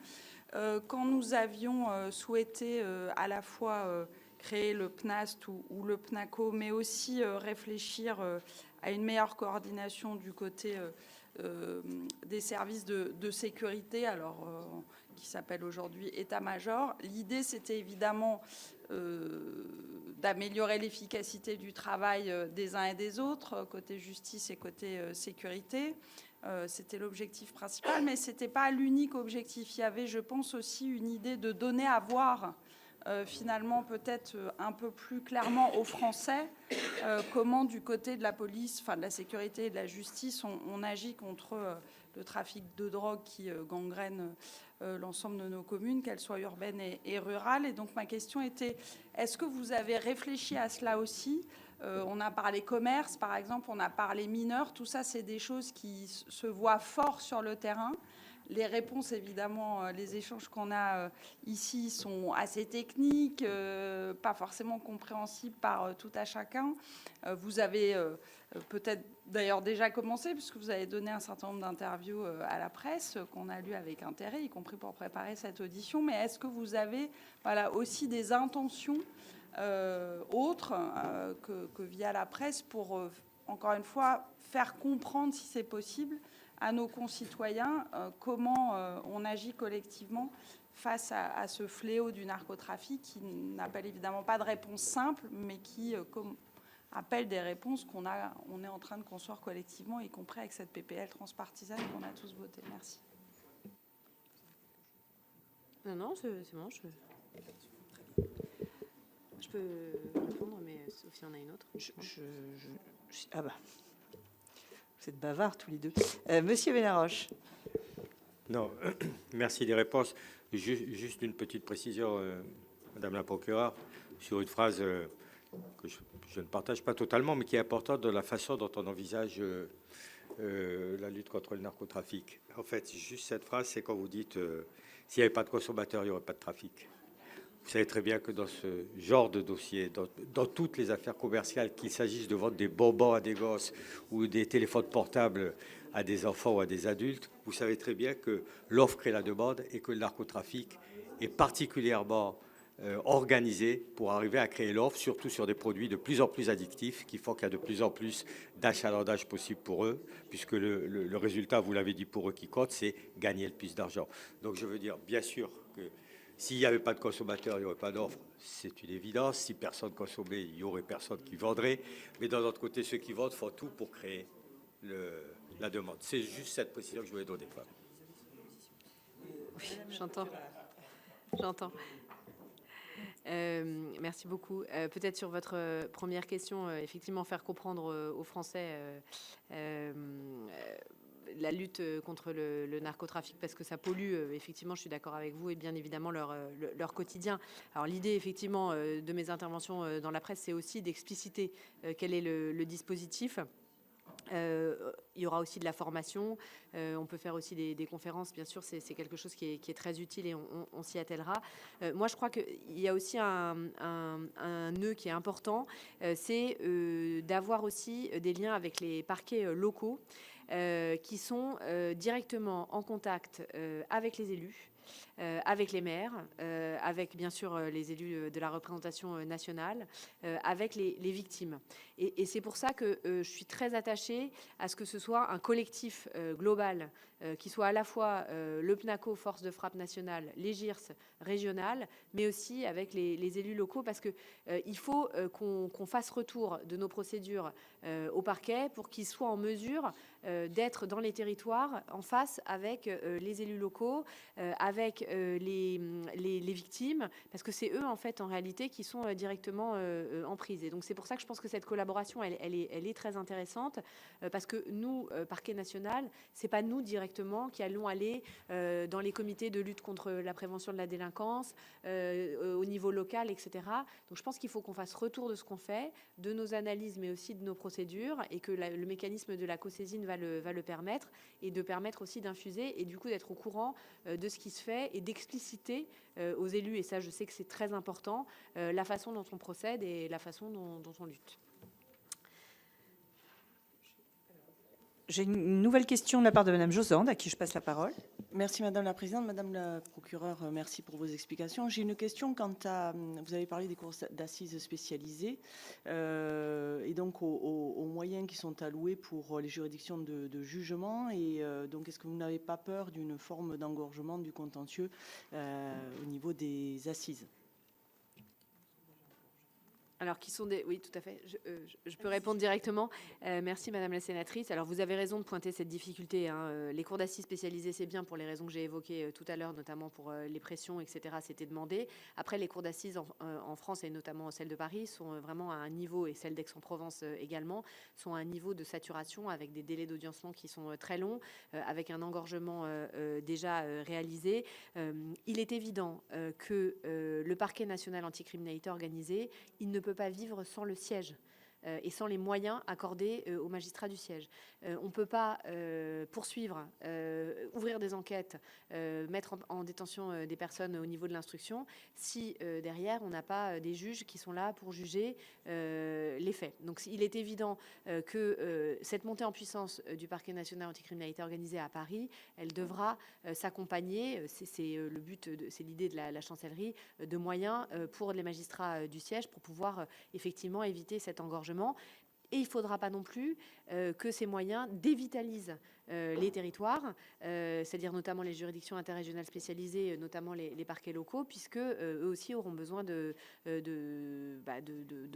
Quand nous avions souhaité à la fois créer le PNAST ou le PNACO, mais aussi réfléchir à une meilleure coordination du côté des services de sécurité, alors qui s'appelle aujourd'hui état-major. L'idée, c'était évidemment d'améliorer l'efficacité du travail des uns et des autres, côté justice et côté sécurité. C'était l'objectif principal, mais ce n'était pas l'unique objectif. Il y avait, je pense, aussi une idée de donner à voir finalement peut-être un peu plus clairement aux Français comment du côté de la police, enfin de la sécurité et de la justice, on agit contre le trafic de drogue qui gangrène l'ensemble de nos communes, qu'elles soient urbaines et rurales. Et donc ma question était, est-ce que vous avez réfléchi à cela aussi? On a parlé commerce, par exemple, on a parlé mineurs, tout ça, c'est des choses qui se voient fort sur le terrain. Les réponses, évidemment, les échanges qu'on a ici sont assez techniques, pas forcément compréhensibles par tout à chacun. Vous avez peut-être d'ailleurs déjà commencé, puisque vous avez donné un certain nombre d'interviews à la presse qu'on a lues avec intérêt, y compris pour préparer cette audition. Mais est-ce que vous avez aussi des intentions autres que via la presse pour, encore une fois, faire comprendre, si c'est possible, à nos concitoyens comment on agit collectivement face à ce fléau du narcotrafic qui n'appelle évidemment pas de réponse simple, mais qui appelle des réponses qu'on est en train de construire collectivement, y compris avec cette PPL transpartisane qu'on a tous votée. Merci. Non, c'est bon. Je peux répondre, mais Sophie en a une autre. Ah bah, vous êtes bavards tous les deux. Monsieur Benaroche. Non, merci des réponses. Juste une petite précision, Madame la procureure, sur une phrase que je ne partage pas totalement, mais qui est importante dans la façon dont on envisage la lutte contre le narcotrafic. En fait, juste cette phrase, c'est quand vous dites s'il n'y avait pas de consommateurs, il n'y aurait pas de trafic. Vous savez très bien que dans ce genre de dossier, dans toutes les affaires commerciales, qu'il s'agisse de vendre des bonbons à des gosses ou des téléphones portables à des enfants ou à des adultes, vous savez très bien que l'offre crée la demande et que le narcotrafic est particulièrement organisé pour arriver à créer l'offre, surtout sur des produits de plus en plus addictifs, qui font qu'il y a de plus en plus d'achalandage possible pour eux, puisque le résultat, vous l'avez dit, pour eux qui compte, c'est gagner le plus d'argent. Donc je veux dire, bien sûr que s'il n'y avait pas de consommateurs, il n'y aurait pas d'offre. C'est une évidence. Si personne consommait, il n'y aurait personne qui vendrait. Mais d'un autre côté, ceux qui vendent font tout pour créer la demande. C'est juste cette précision que je voulais donner. Oui, j'entends. Merci beaucoup. Peut-être sur votre première question, effectivement, faire comprendre aux Français la lutte contre le narcotrafic, parce que ça pollue, effectivement, je suis d'accord avec vous, et bien évidemment leur quotidien. Alors l'idée, effectivement, de mes interventions dans la presse, c'est aussi d'expliciter quel est le dispositif. Il y aura aussi de la formation, on peut faire aussi des conférences, bien sûr, c'est quelque chose qui est très utile et on s'y attellera. Moi, je crois qu'il y a aussi un nœud qui est important, c'est d'avoir aussi des liens avec les parquets locaux qui sont directement en contact avec les élus, avec les maires, avec bien sûr les élus de la représentation nationale, avec les victimes. Et c'est pour ça que je suis très attachée à ce que ce soit un collectif global qui soit à la fois le PNACO, Force de frappe nationale, les GIRS régionales, mais aussi avec les élus locaux, parce qu'il faut qu'on fasse retour de nos procédures au parquet pour qu'ils soient en mesure d'être dans les territoires en face avec les élus locaux, avec les victimes, parce que c'est eux en fait en réalité qui sont directement en prise. Et donc c'est pour ça que je pense que cette collaboration elle est très intéressante, parce que nous, parquet national, c'est pas nous directement qui allons aller dans les comités de lutte contre la prévention de la délinquance au niveau local, etc. Donc je pense qu'il faut qu'on fasse retour de ce qu'on fait, de nos analyses, mais aussi de nos procédures, et que le mécanisme de la cosaisine va le permettre, et de permettre aussi d'infuser et du coup d'être au courant de ce qui se fait et d'expliciter aux élus, et ça je sais que c'est très important, la façon dont on procède et la façon dont on lutte. J'ai une nouvelle question de la part de Madame Josande, à qui je passe la parole. Merci Madame la Présidente. Madame la Procureure, merci pour vos explications. J'ai une question quant à... Vous avez parlé des cours d'assises spécialisées et donc aux moyens qui sont alloués pour les juridictions de jugement. Et donc, est-ce que vous n'avez pas peur d'une forme d'engorgement du contentieux au niveau des assises ? Alors, qui sont des... Oui, tout à fait. Je peux répondre directement. Merci, Madame la Sénatrice. Alors, vous avez raison de pointer cette difficulté, hein. Les cours d'assises spécialisées, c'est bien pour les raisons que j'ai évoquées tout à l'heure, notamment pour les pressions, etc. C'était demandé. Après, les cours d'assises en France, et notamment celle de Paris, sont vraiment à un niveau, et celle d'Aix-en-Provence également, sont à un niveau de saturation avec des délais d'audiencement qui sont très longs, avec un engorgement déjà réalisé. Il est évident que le parquet national anticriminalité organisée, il ne peut pas vivre sans le siège et sans les moyens accordés aux magistrats du siège. On ne peut pas poursuivre, ouvrir des enquêtes, mettre en détention des personnes au niveau de l'instruction si derrière on n'a pas des juges qui sont là pour juger les faits. Donc il est évident que cette montée en puissance du parquet national anticriminalité organisée à Paris, elle devra s'accompagner, c'est le but, c'est l'idée de la chancellerie, de moyens pour les magistrats du siège pour pouvoir effectivement éviter cet engorgement. Et il ne faudra pas non plus que ces moyens dévitalisent les territoires, c'est-à-dire notamment les juridictions interrégionales spécialisées, notamment les parquets locaux, puisque eux aussi auront besoin de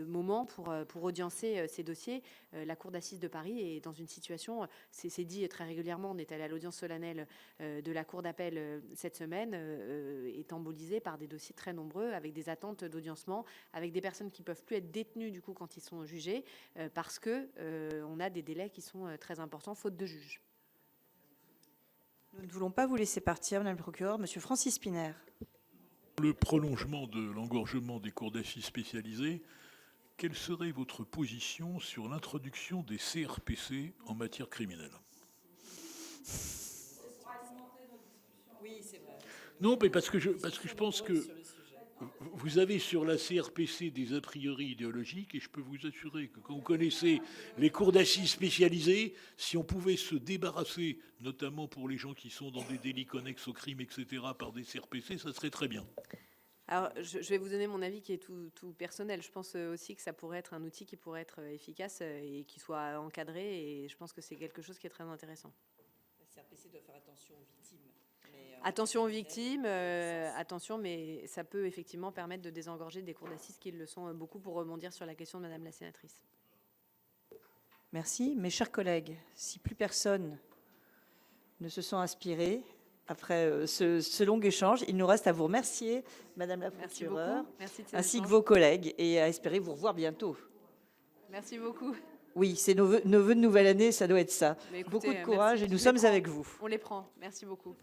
moments pour audiencer ces dossiers. La Cour d'assises de Paris est dans une situation, c'est dit très régulièrement, on est allé à l'audience solennelle de la Cour d'appel cette semaine, est embolisée par des dossiers très nombreux, avec des attentes d'audiencement, avec des personnes qui ne peuvent plus être détenues du coup quand ils sont jugés, parce que on a des délais qui sont très importants, faute de juge. Nous ne voulons pas vous laisser partir, Madame le procureur. Monsieur Francis Spiner. Le prolongement de l'engorgement des cours d'assises spécialisées, quelle serait votre position sur l'introduction des CRPC en matière criminelle ? Oui, c'est vrai. Non, mais parce que je pense que vous avez sur la CRPC des a priori idéologiques, et je peux vous assurer que quand vous connaissez les cours d'assises spécialisées, si on pouvait se débarrasser, notamment pour les gens qui sont dans des délits connexes au crime, etc., par des CRPC, ça serait très bien. Alors, je vais vous donner mon avis qui est tout personnel. Je pense aussi que ça pourrait être un outil qui pourrait être efficace et qui soit encadré, et je pense que c'est quelque chose qui est très intéressant. La CRPC doit faire attention aux victimes. Attention aux victimes, attention, mais ça peut effectivement permettre de désengorger des cours d'assises qui le sont beaucoup, pour rebondir sur la question de Madame la Sénatrice. Merci. Mes chers collègues, si plus personne ne se sent inspiré après ce long échange, il nous reste à vous remercier, Madame la procureure, Merci de ces ainsi que échanges. vos collègues, et à espérer vous revoir bientôt. Merci beaucoup. Oui, c'est nos vœux de nouvelle année, ça doit être ça. Mais écoutez, Beaucoup de merci. courage et Je nous les sommes prends. avec vous. On les prend. Merci beaucoup.